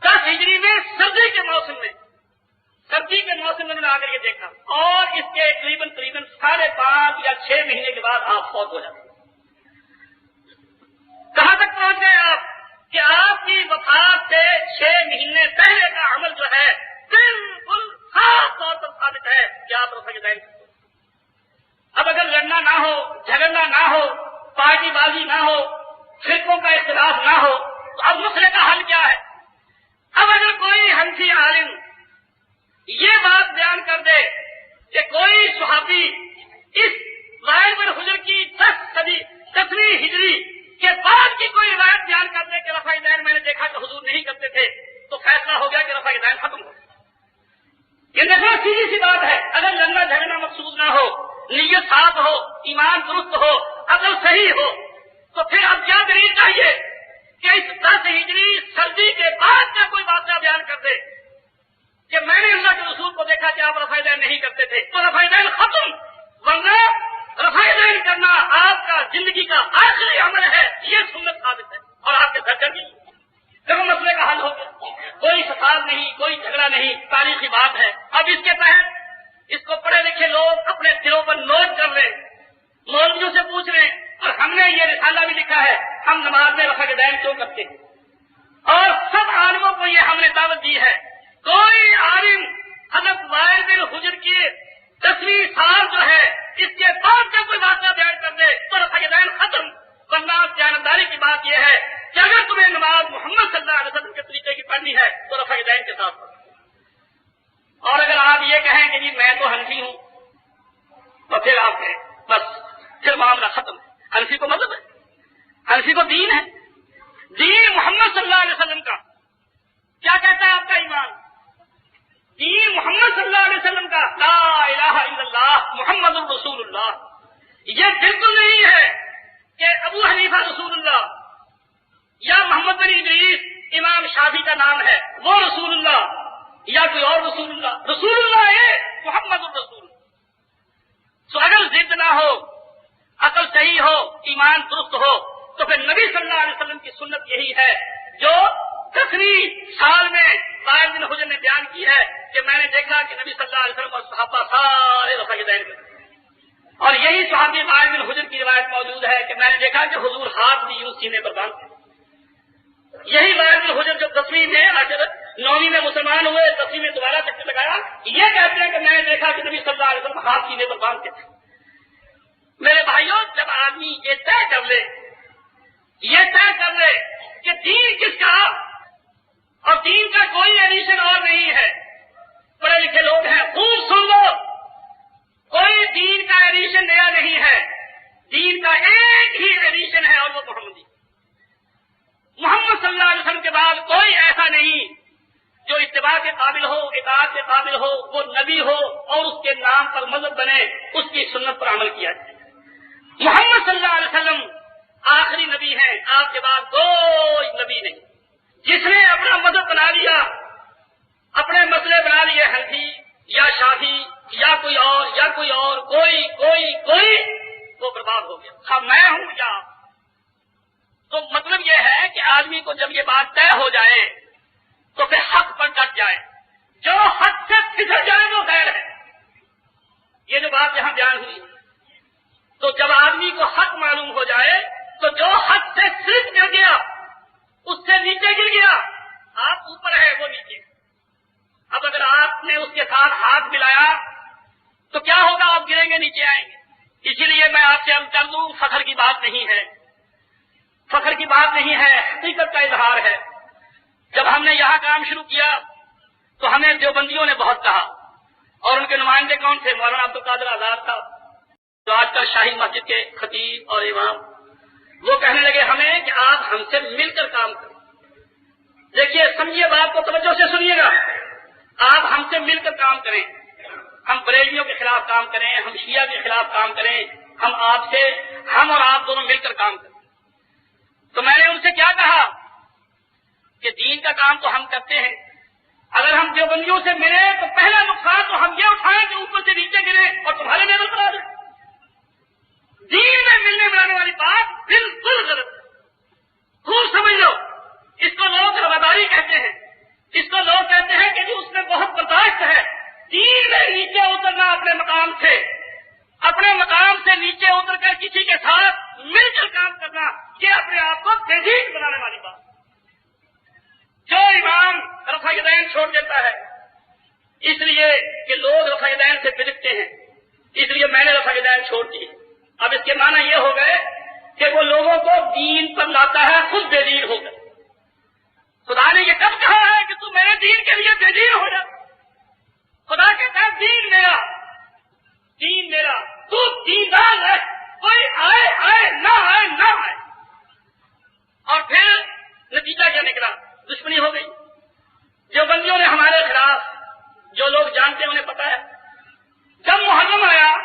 10 ہجری میں سردی کے موسم میں انہوں نے آ کر کے دیکھا، اور اس کے قریباً 5.5 یا 6 مہینے کے بعد آپ فوت ہو جاتے۔ کہاں تک پہنچ گئے آپ کہ آپ کی وفات سے 6 مہینے پہلے کا عمل جو ہے بالکل خاص طور پر ثابت ہے کہ آپ رفع یدین کرتے۔ اب اگر لڑنا نہ ہو، جھگڑنا نہ ہو، پارٹی بازی نہ ہو، فرقوں کا اختلاف نہ ہو، تو اب مسئلے کا حل کیا ہے؟ اب اگر کوئی حنفی عالم یہ بات بیان کر دے کہ کوئی صحابی اس وائل بن حجر کی 10ویں ہجری کے بعد کی کوئی روایت بیان کر دے کہ رفع یدین میں نے دیکھا کہ حضور نہیں کرتے تھے، تو فیصلہ ہو گیا کہ رفع یدین ختم ہو گیا۔ یہ دیکھو سیدھی سی بات ہے، اگر لڑنا جھگڑنا مقصود نہ ہو، نیت صاف ہو، ایمان درست ہو، عقل صحیح ہو، تو پھر اب کیا دلیل چاہیے کہ اس 10 ہجری سردی کے بعد کا کوئی واقعہ بیان کر دے کہ میں نے اللہ کے رسول کو دیکھا کہ آپ رفع یدین نہیں کرتے تھے، تو رفع یدین ختم۔ ورنہ رفع یدین کرنا آپ کا زندگی کا آخری عمل ہے، یہ سنت ثابت ہے، اور آپ کے گھر کر بھی دیکھو مسئلے کا حل ہو گیا، کوئی فساد نہیں، کوئی جھگڑا نہیں، تاریخی بات ہے۔ اب اس کے تحت اس کو پڑھے لکھے لوگ اپنے دلوں پر نوٹ کر لیں، مولویوں سے پوچھ لیں، اور ہم نے یہ رسالہ بھی لکھا ہے ہم نماز میں رفع یدین کیوں کرتے ہیں، اور سب عالموں کو یہ ہم نے دعوت دی ہے، کوئی عالم حضرت وائل بن حجر کی 10ویں سال جو ہے اس کے بعد کا کوئی واقعہ بیان کر دے تو رفع یدین ختم۔ ورنہ جانبداری کی بات یہ ہے کہ اگر تمہیں نماز محمد صلی اللہ علیہ وسلم کے طریقے کی پڑھنی ہے تو رفع یدین کے ساتھ پڑھو۔ اور اگر آپ یہ کہیں کہ جی میں تو حنفی ہوں، تو پھر آپ کہیں بس پھر معاملہ ختم ہے۔ حنفی کو مذہب ہے، حنفی کو دین ہے، دین محمد صلی اللہ علیہ وسلم کا کیا کہتا ہے آپ کا ایمان؟ دین محمد صلی اللہ علیہ وسلم کا لا الہ الا اللہ محمد الرسول اللہ، یہ بالکل نہیں ہے کہ ابو حنیفہ رسول اللہ یا محمد بن ادریس امام شافعی کا نام ہے وہ رسول اللہ یا کوئی اور رسول اللہ، رسول اللہ ہے محمد الرسول۔ تو اگر ضد نہ ہو، عقل صحیح ہو، ایمان درست ہو، تو پھر نبی صلی اللہ علیہ وسلم کی سنت یہی ہے جو 10ویں سال میں وائل بن حجر نے بیان کی ہے کہ میں نے دیکھا کہ نبی صلی اللہ علیہ وسلم اور صحابہ سارے رفع یدین کرتے، اور یہی صحابی وائل بن حجر کی روایت موجود ہے کہ میں نے دیکھا کہ حضور ہاتھ بھی یوں سینے پر باندھتے۔ یہی وائل بن حجر جو 10ویں میں 9ویں میں مسلمان ہوئے، 10ویں میں دوبارہ چکر لگایا، یہ کہتے ہیں کہ میں نے دیکھا کہ نبی صلی اللہ علیہ وسلم ہاتھ سینے پر باندھتے تھے۔ میرے بھائیوں، جب آدمی یہ طے کر لے کہ دین کس کا اور دین کا کوئی ایڈیشن اور نہیں ہے، پڑھے لکھے لوگ ہیں خوب سن لو، کوئی دین کا ایڈیشن نیا نہیں ہے، دین کا ایک ہی ایڈیشن ہے اور وہ محمدی۔ محمد صلی اللہ علیہ وسلم کے بعد کوئی ایسا نہیں جو اتباع کے قابل ہو، اطاعت کے قابل ہو، وہ نبی ہو اور اس کے نام پر مذہب بنے، اس کی سنت پر عمل کیا جائے۔ محمد صلی اللہ علیہ وسلم آخری نبی ہیں، آپ کے بعد کوئی نبی نہیں۔ جس نے اپنا مذہب بنا لیا، اپنے مسئلے بنا لیے حنفی یا شافعی یا کوئی اور کوئی وہ برباد ہو گیا، خواہ میں ہوں یا آپ۔ تو مطلب یہ ہے کہ آدمی کو جب یہ بات طے ہو جائے تو پھر حق پر ڈٹ جائے، جو حق سے پھسل جائے وہ غیر ہے۔ یہ جو بات یہاں بیان ہوئی، تو جب آدمی کو حق معلوم ہو جائے تو جو حق سے صرف گر گیا، اس سے نیچے گر گیا، آپ اوپر ہے وہ نیچے۔ اب اگر آپ نے اس کے ساتھ ہاتھ ملایا تو کیا ہوگا؟ آپ گریں گے، نیچے آئیں گے۔ اسی لیے میں آپ سے عرض کر دوں، فخر کی بات نہیں ہے، فخر کی بات نہیں ہے، حقیقت کا اظہار ہے۔ جب ہم نے یہاں کام شروع کیا تو ہمیں دیوبندیوں نے بہت کہا، اور ان کے نمائندے کون تھے؟ مولانا عبدالقادر آزاد صاحب، جو آج کل شاہی مسجد کے خطیب اور امام، وہ کہنے لگے ہمیں کہ آپ ہم سے مل کر کام کریں۔ دیکھیے، سمجھیے بات کو، توجہ سے سنیے گا، آپ ہم سے مل کر کام کریں، ہم بریلویوں کے خلاف کام کریں، ہم شیعہ کے خلاف کام کریں، ہم اور آپ دونوں مل کر کام کریں۔ تو میں نے ان سے کیا کہا کہ دین کا کام تو ہم کرتے ہیں، اگر ہم دیوبندیوں سے ملے تو پہلا نقصان تو ہم یہ اٹھائیں کہ اوپر سے نیچے گرے اور تمہارے لیول پر آ جائے۔ دین میں ملنے ملانے والی بات بالکل غلط ہے، خوب سمجھ لو۔ اس کو لوگ رواداری کہتے ہیں، اس کو لوگ کہتے ہیں کہ اس میں بہت برداشت ہے۔ دین میں نیچے اترنا اپنے مقام سے نیچے اتر کر کسی کے ساتھ مل کر کام کرنا، یہ اپنے آپ کو بےدین بنانے والی بات۔ جو امام رفع یدین چھوڑ دیتا ہے اس لیے کہ لوگ رفع یدین سے بدکتے ہیں، اس لیے میں نے رفع یدین چھوڑ دی۔ اب اس کے معنی یہ ہو گئے کہ وہ لوگوں کو دین پر لاتا ہے، خود بے دین ہو گئے۔ خدا نے یہ کب کہا ہے کہ تو میرے دین کے لیے بے دین ہو جا؟ خدا کہتا ہے دین میرا، تو دیندار ہے، کوئی آئے نہ آئے۔ اور پھر نتیجہ کیا نکلا؟ دشمنی ہو گئی۔ جو بندیوں نے ہمارے خلاف، جو لوگ جانتے ہیں انہیں پتا ہے، جب محرم آیا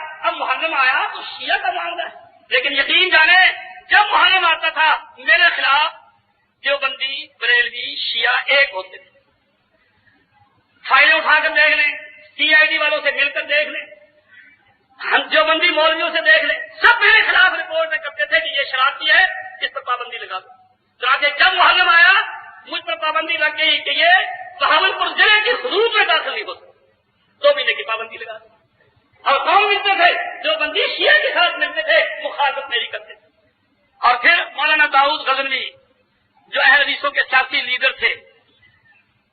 تو شیعہ کا معاملہ ہے، لیکن یقین جانے جب محرم آتا تھا میرے خلاف دیوبندی، بریلوی، شیعہ ایک ہوتے تھے۔ فائلیں اٹھا کر دیکھ لیں، CID والوں سے مل کر دیکھ لیں، ہم دیوبندی مولویوں سے دیکھ لیں، سب میرے خلاف رپورٹ کرتے تھے کہ یہ شرارتی ہے، اس پر پابندی لگا دو۔ چنانچہ جب محرم آیا مجھ پر پابندی لگ گئی کہ یہ بہاولپور ضلع کی حدود میں داخل نہیں ہو سکتا، 2 مہینے کی پابندی لگا دی۔ اور کون ملتے تھے؟ جو بندی شیعہ کے ساتھ ملتے تھے، مخالفت میری کرتے تھے۔ اور پھر مولانا داؤد غزنوی جو اہل حدیثوں کے سیاسی لیڈر تھے،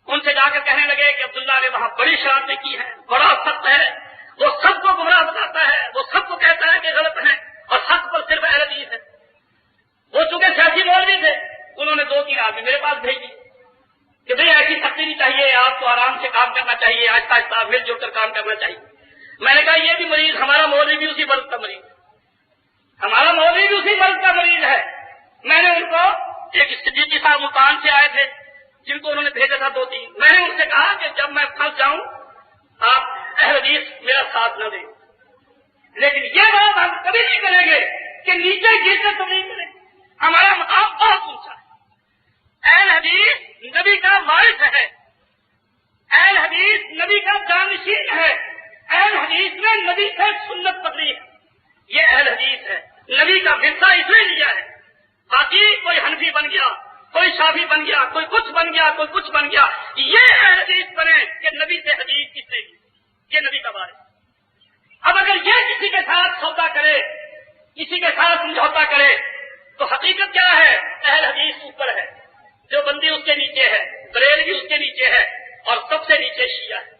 ان سے جا کر کہنے لگے کہ عبداللہ نے وہاں بڑی شرارتیں کی ہیں، بڑا سخت ہے، وہ سب کو گمراہ بتاتا ہے، وہ سب کو کہتا ہے کہ غلط ہیں اور حق پر صرف اہل حدیث ہے۔ وہ چونکہ سیاسی مولوی تھے، انہوں نے 2-3 آدمی میرے پاس بھیج دیے کہ بھئی ایسی سختی نہیں چاہیے، آپ کو آرام سے کام کرنا چاہیے، آہستہ آہستہ مل جل کر کام کرنا چاہیے۔ میں نے کہا یہ بھی مریض، ہمارا مولوی بھی اسی مرض کا مریض ہے، ہمارا مولوی بھی اسی مرض کا مریض ہے۔ میں نے ان کو، ایک صدیقی صاحب ملتان سے آئے تھے جن کو انہوں نے بھیجا تھا 2-3، میں نے ان سے کہا کہ جب میں پھنس جاؤں آپ اہل حدیث میرا ساتھ نہ دیں، لیکن یہ بات ہم کبھی نہیں کریں گے کہ نیچے گر کر تبلیغ کریں، ہمارا مقام بہت اونچا ہے۔ اہل حدیث نبی کا وارث ہے، اہل حدیث نبی کا جانشین ہے، اہل حدیث میں نبی سے سنت پکڑی ہے، یہ اہل حدیث ہے، نبی کا ورثہ اس نے لیا ہے۔ باقی کوئی حنفی بن گیا، کوئی شافعی بن گیا، کوئی کچھ بن گیا، کوئی کچھ بن گیا، یہ اہل حدیث بنے کہ نبی سے حدیث کس نے لی، یہ نبی کا وارث۔ اب اگر یہ کسی کے ساتھ سودا کرے، کسی کے ساتھ سمجھوتا کرے، تو حقیقت کیا ہے؟ اہل حدیث اوپر ہے، جو بندی اس کے نیچے ہے، بریلوی اس کے نیچے ہے، اور سب سے نیچے شیعہ ہے۔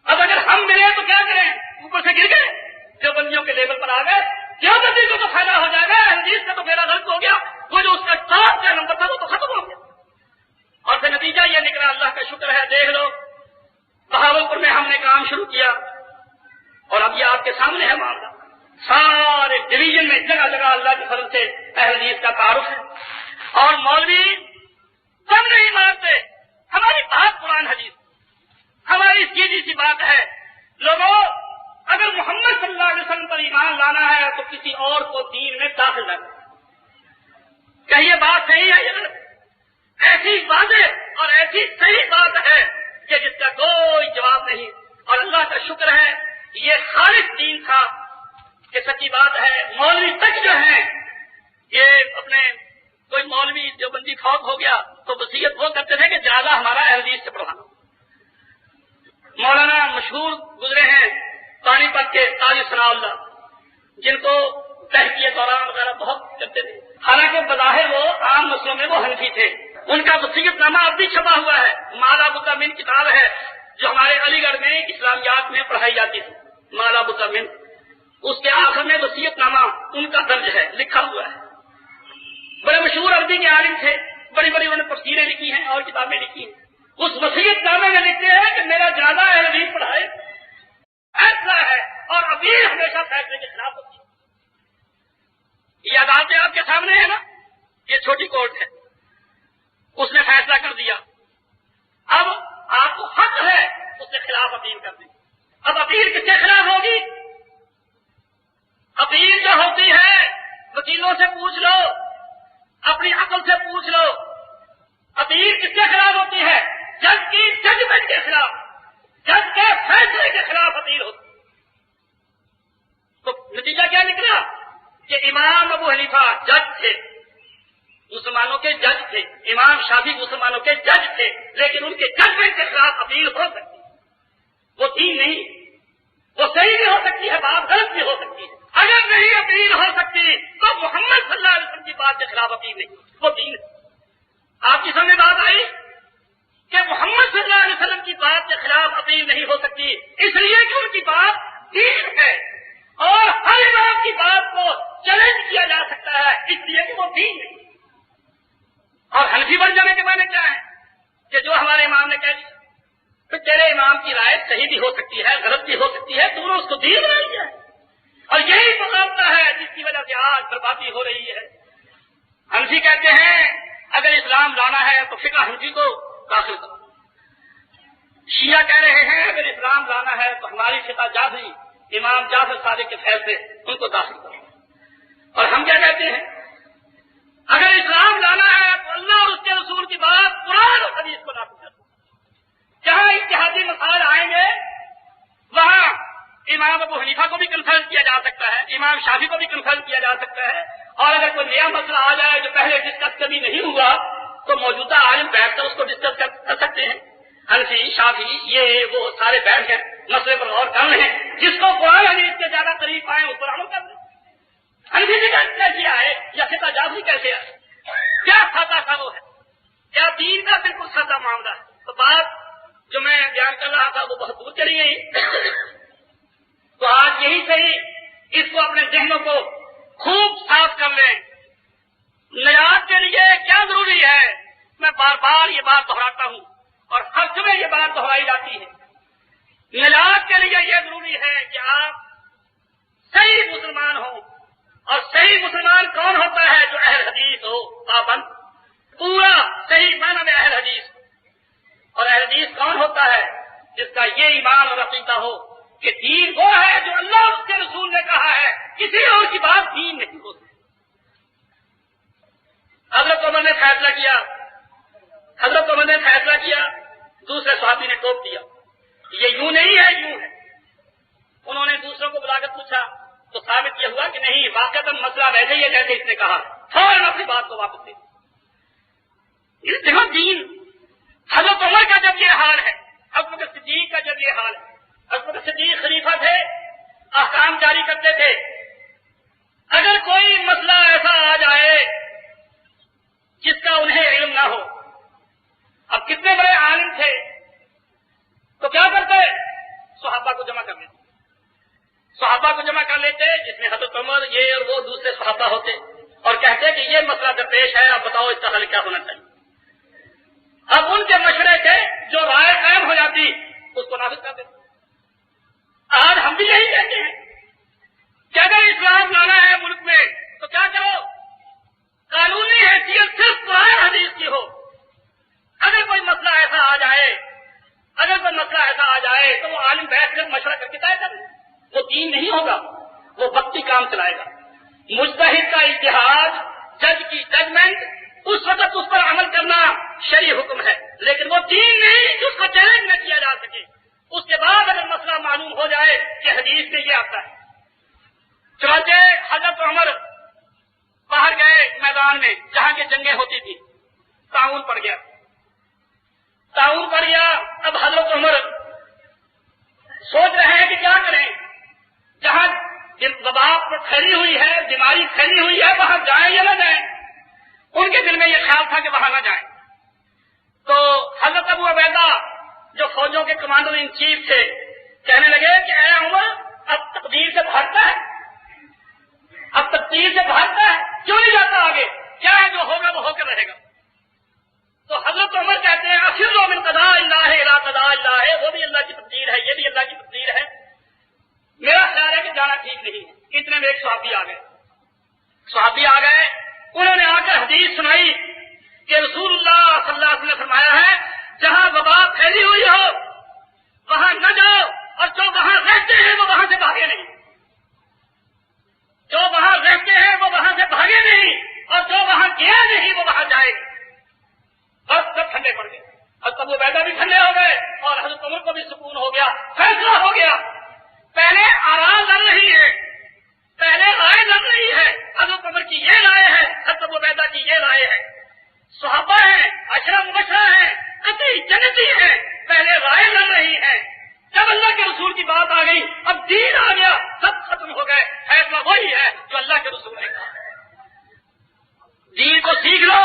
اب اگر ہم ملے تو کیا کریں؟ اوپر سے گر گئے، جو بندیوں کے لیول پر آ گئے، دیوبندی کو تو فائدہ ہو جائے گا، اہل حدیث کا تو میرا غلط ہو گیا، وہ جو اس کا ٹاپ کا نمبر تھا وہ تو ختم ہو گیا۔ اور پھر نتیجہ یہ نکلا، اللہ کا شکر ہے، دیکھ لو بہاولپور میں ہم نے کام شروع کیا، اور اب یہ آپ کے سامنے ہے معاملہ، سارے ڈویژن میں جگہ جگہ اللہ کے فضل سے اہل حدیث کا تعارف ہے، اور مولوی دم نہیں مارتے، ہماری بات قرآن حدیث، ہماری سیدھی سی بات ہے، لوگوں اگر محمد صلی اللہ علیہ وسلم پر ایمان لانا ہے تو کسی اور کو دین میں داخل نہ کریں۔ کیا یہ بات صحیح ہے؟ یہ ایسی واضح اور ایسی صحیح بات ہے کہ جس کا کوئی جواب نہیں، اور اللہ کا شکر ہے یہ خالص دین تھا کہ سچی بات ہے، مولوی تک جو ہیں یہ اپنے، کوئی مولوی جو بندی فوت ہو گیا تو وصیت وہ کرتے تھے کہ جنازہ ہمارا اہل حدیث سے پڑھانا۔ مولانا مشہور گزرے ہیں پانی پت کے قاضی ثناء اللہ، جن کو تحقیق دوران وغیرہ بہت کرتے تھے، حالانکہ بظاہر وہ عام مسئلوں میں وہ حنفی تھے۔ ان کا وصیت نامہ اب بھی چھپا ہوا ہے، مالا بتا من کتاب ہے جو ہمارے علی گڑھ میں اسلامیات میں پڑھائی جاتی تھی، مالا بتا من، اس کے آخر میں وصیت نامہ ان کا درج ہے، لکھا ہوا ہے۔ بڑے مشہور عربی کے عالم تھے، بڑی بڑی انہوں نے تفسیریں لکھی ہیں اور کتابیں لکھی ہیں۔ اس وصیت نامے میں لکھتے ہیں کہ میرا جنازہ اہل حدیث پڑھائے، فیصلہ ہے، اور امیر ہمیشہ فیصلے کے خلاف ہوتی ہے۔ یہ عدالتیں آپ کے سامنے ہے نا، یہ چھوٹی کورٹ ہے، اس نے فیصلہ کر دیا، اب آپ کو حق ہے اس کے خلاف اپیل کر دیں۔ اب اپیل کس کے خلاف ہوگی؟ اپیل جو ہوتی ہے وکیلوں سے پوچھ لو، اپنی عقل سے پوچھ لو، اپیل کس کے خلاف ہوتی ہے؟ جج کی ججمنٹ کے خلاف، جج کے فیصلے کے خلاف اپیل ہوتی ہے۔ تو نتیجہ کیا نکلا کہ امام ابو حنیفہ جج تھے، مسلمانوں کے جج تھے، امام شافعی مسلمانوں کے جج تھے، لیکن ان کے ججمنٹ کے خلاف اپیل ہو سکتی ہے، وہ دین نہیں، وہ صحیح بھی ہو سکتی ہے، بات غلط بھی ہو سکتی ہے۔ اگر نہیں اپیل ہو سکتی تو محمد صلی اللہ علیہ وسلم کی بات کے خلاف اپیل نہیں، وہ دین ہے۔ آپ کی سمجھ میں بات آئی کہ محمد صلی اللہ علیہ وسلم کی بات کے خلاف اپیل نہیں ہو سکتی، اس لیے کہ ان کی بات دین ہے، اور ہر امام کی بات کو چیلنج کیا جا سکتا ہے، اس لیے کہ وہ دین ہے۔ اور حنفی بن جانے کے معنی کیا ہے کہ جو ہمارے امام نے کہہ دیا، پھر تیرے امام کی رائے صحیح بھی ہو سکتی ہے، غلط بھی ہو سکتی ہے، تو نے اس کو دین بنا لیا ہے، اور یہی مقابلہ ہے جس کی وجہ سے آج بربادی ہو رہی ہے۔ حنفی کہتے ہیں اگر اسلام لانا ہے تو فقہ حنفی کو داخل کرو، شیعہ کہہ رہے ہیں اگر اسلام لانا ہے تو ہماری فقہ جعفری، امام جعفر صادق کے فیصلے ان کو داخل کرو، اور ہم کیا کہتے ہیں اگر اسلام لانا ہے تو اللہ اور اس کے رسول کی بات قرآن اور حدیث کو نافذ کرو۔ جہاں اتحادی مسائل آئیں گے وہاں امام ابو حنیفہ کو بھی کنسلٹ کیا جا سکتا ہے، امام شافعی کو بھی کنسلٹ کیا جا سکتا ہے، اور اگر کوئی نیا مسئلہ آ جائے جو پہلے ڈسکس کبھی نہیں ہوا تو موجودہ عالم بیٹھ کر اس کو ڈسکس کر سکتے ہیں۔ حنفی، شافعی، یہ وہ سارے بیٹھ ہیں، مسئلے پر غور کر رہے ہیں، جس کو قرآن حدیث کے زیادہ قریب آئے اس پر عمل کر لیں۔ حنفی جی کیسے آئے یا فقہ جعفری کیسے آئے؟ کیا سادہ سا وہ ہے، کیا دین کا بالکل سادہ معاملہ ہے؟ تو بات جو میں بیان کر رہا تھا وہ بہت دور چلی گئی، تو آج یہی صحیح اس کو اپنے ذہنوں کو خوب صاف کر لیں۔ نجات کے لیے کیا ضروری ہے؟ میں بار بار یہ بات دہراتا ہوں اور ہر جگہ یہ بات دہرائی جاتی ہے۔ نجات کے لیے یہ ضروری ہے کہ آپ صحیح مسلمان ہوں، اور صحیح مسلمان کون ہوتا ہے؟ جو اہل حدیث ہو، پابند، پورا صحیح معنی میں اہل حدیث۔ اور اہل حدیث کون ہوتا ہے؟ جس کا یہ ایمان اور عقیدہ ہو کہ دین وہ ہے جو اللہ اور اس کے رسول نے کہا ہے، کسی اور کی بات دین نہیں ہوتی۔ حضرت عمر نے فیصلہ کیا، دوسرے صحابی نے ٹوک دیا، یہ یوں نہیں ہے، یوں ہے۔ انہوں نے دوسروں کو بلا کر پوچھا تو ثابت یہ ہوا کہ نہیں، واقعتاً مسئلہ ویسے ہی ہے جیسے اس نے کہا، فوراً اپنی بات کو واپس دے۔ دیکھو دین، حضرت عمر کا جب یہ حال ہے، حضرت صدیق کا جب یہ حال ہے، حضرت صدیق خلیفہ تھے، احکام جاری کرتے تھے، اگر کوئی مسئلہ ایسا آ جائے جس کا انہیں علم نہ ہو، اب کتنے بڑے عالم تھے تو کیا کرتے؟ صحابہ کو جمع کر لیتے، جس میں حضرت عمر، یہ اور وہ دوسرے صحابہ ہوتے، اور کہتے کہ یہ مسئلہ درپیش ہے، اب بتاؤ اس کا حل کیا ہونا چاہیے۔ اب ان کے مشورے سے جو رائے قائم ہو جاتی اس کو نافذ کر دیتے۔ آج ہم بھی یہی کہتے ہیں کہ اگر اسلام لانا ہے ملک میں تو کیا کرو؟ قانونی حیثیت صرف قرآن حدیث کی ہو۔ اگر کوئی مسئلہ ایسا آ جائے تو وہ عالم بیٹھ کر مشورہ کر کے طے کر لیں، وہ دین نہیں ہوگا، وہ وقتی کام چلائے گا۔ مجتہد کا اجتہاد، جج کی ججمنٹ، اس وقت اس پر عمل کرنا شرعی حکم ہے، لیکن وہ دین نہیں جس کو چیلنج نہ کیا جا سکے۔ اس کے بعد اگر مسئلہ معلوم ہو جائے کہ حدیث میں یہ آتا ہے، چنانچہ حضرت عمر باہر گئے میدان میں جہاں کی جنگیں ہوتی تھی، تعاون پڑ گیا۔ اب حضرت عمر سوچ رہے ہیں کہ کیا کریں، جہاں وبا پھیلی ہوئی ہے، بیماری پھیلی ہوئی ہے، وہاں جائیں یا نہ جائیں۔ ان کے دل میں یہ خیال تھا کہ وہاں نہ جائیں، تو حضرت ابو عبیدہ جو فوجوں کے کمانڈر ان چیف تھے کہنے لگے کہ اے عمر، اب تقدیر سے بھاگتا ہے، کیوں نہیں جاتا آگے؟ کیا ہے جو ہوگا وہ ہو کر رہے گا۔ تو حضرت عمر کہتے ہیں افروا من قضاء یہ بھی اللہ کی تقدیر ہے. میرا خیال ہے کہ جانا ٹھیک نہیں ہے. اتنے میں ایک صحابی آ گئے, انہوں نے آ کر حدیث سنائی کہ رسول اللہ صلی اللہ علیہ وسلم نے فرمایا ہے جہاں وبا پھیلی ہوئی ہو وہاں نہ جاؤ, اور جو وہاں رہتے ہیں وہ وہاں سے بھاگے نہیں, جو وہاں رہتے ہیں وہ وہاں سے بھاگے نہیں, اور جو وہاں گیا نہیں وہ وہاں جائے. بس سب ٹھنڈے پڑ گئے, حضرت ابو عبیدہ بھی ٹھنڈے ہو گئے اور حضرت عمر کو بھی سکون ہو گیا, فیصلہ ہو گیا. پہلے آرام لڑ رہی ہے, پہلے رائے لڑ رہی ہے, حضرت عمر کی یہ رائے ہے, حضرت ابو عبیدہ کی یہ رائے ہے. صحابہ ہیں, عشرہ مبشرہ ہیں, قطعی جنتی ہیں, پہلے رائے لڑ رہی ہیں. جب اللہ کے رسول کی بات آ گئی, اب دین آ گیا, سب ختم ہو گئے. فیصلہ وہی ہے جو اللہ کے رسول نے کہا. دین کو سیکھ لو.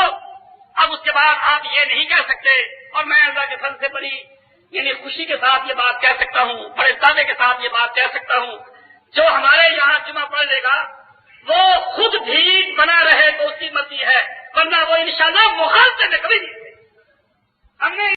اب اس کے بعد آپ یہ نہیں کہہ سکتے, اور میں اللہ کے فضل سے بڑی یعنی خوشی کے ساتھ یہ بات کہہ سکتا ہوں, بڑے دعوے کے ساتھ یہ بات کہہ سکتا ہوں, جو ہمارے یہاں جمعہ پڑھ لے گا وہ خود بھی بنا رہے تو اس کی مرضی ہے, ورنہ وہ انشاءاللہ مخالفت میں کبھی نہیں. ہم نے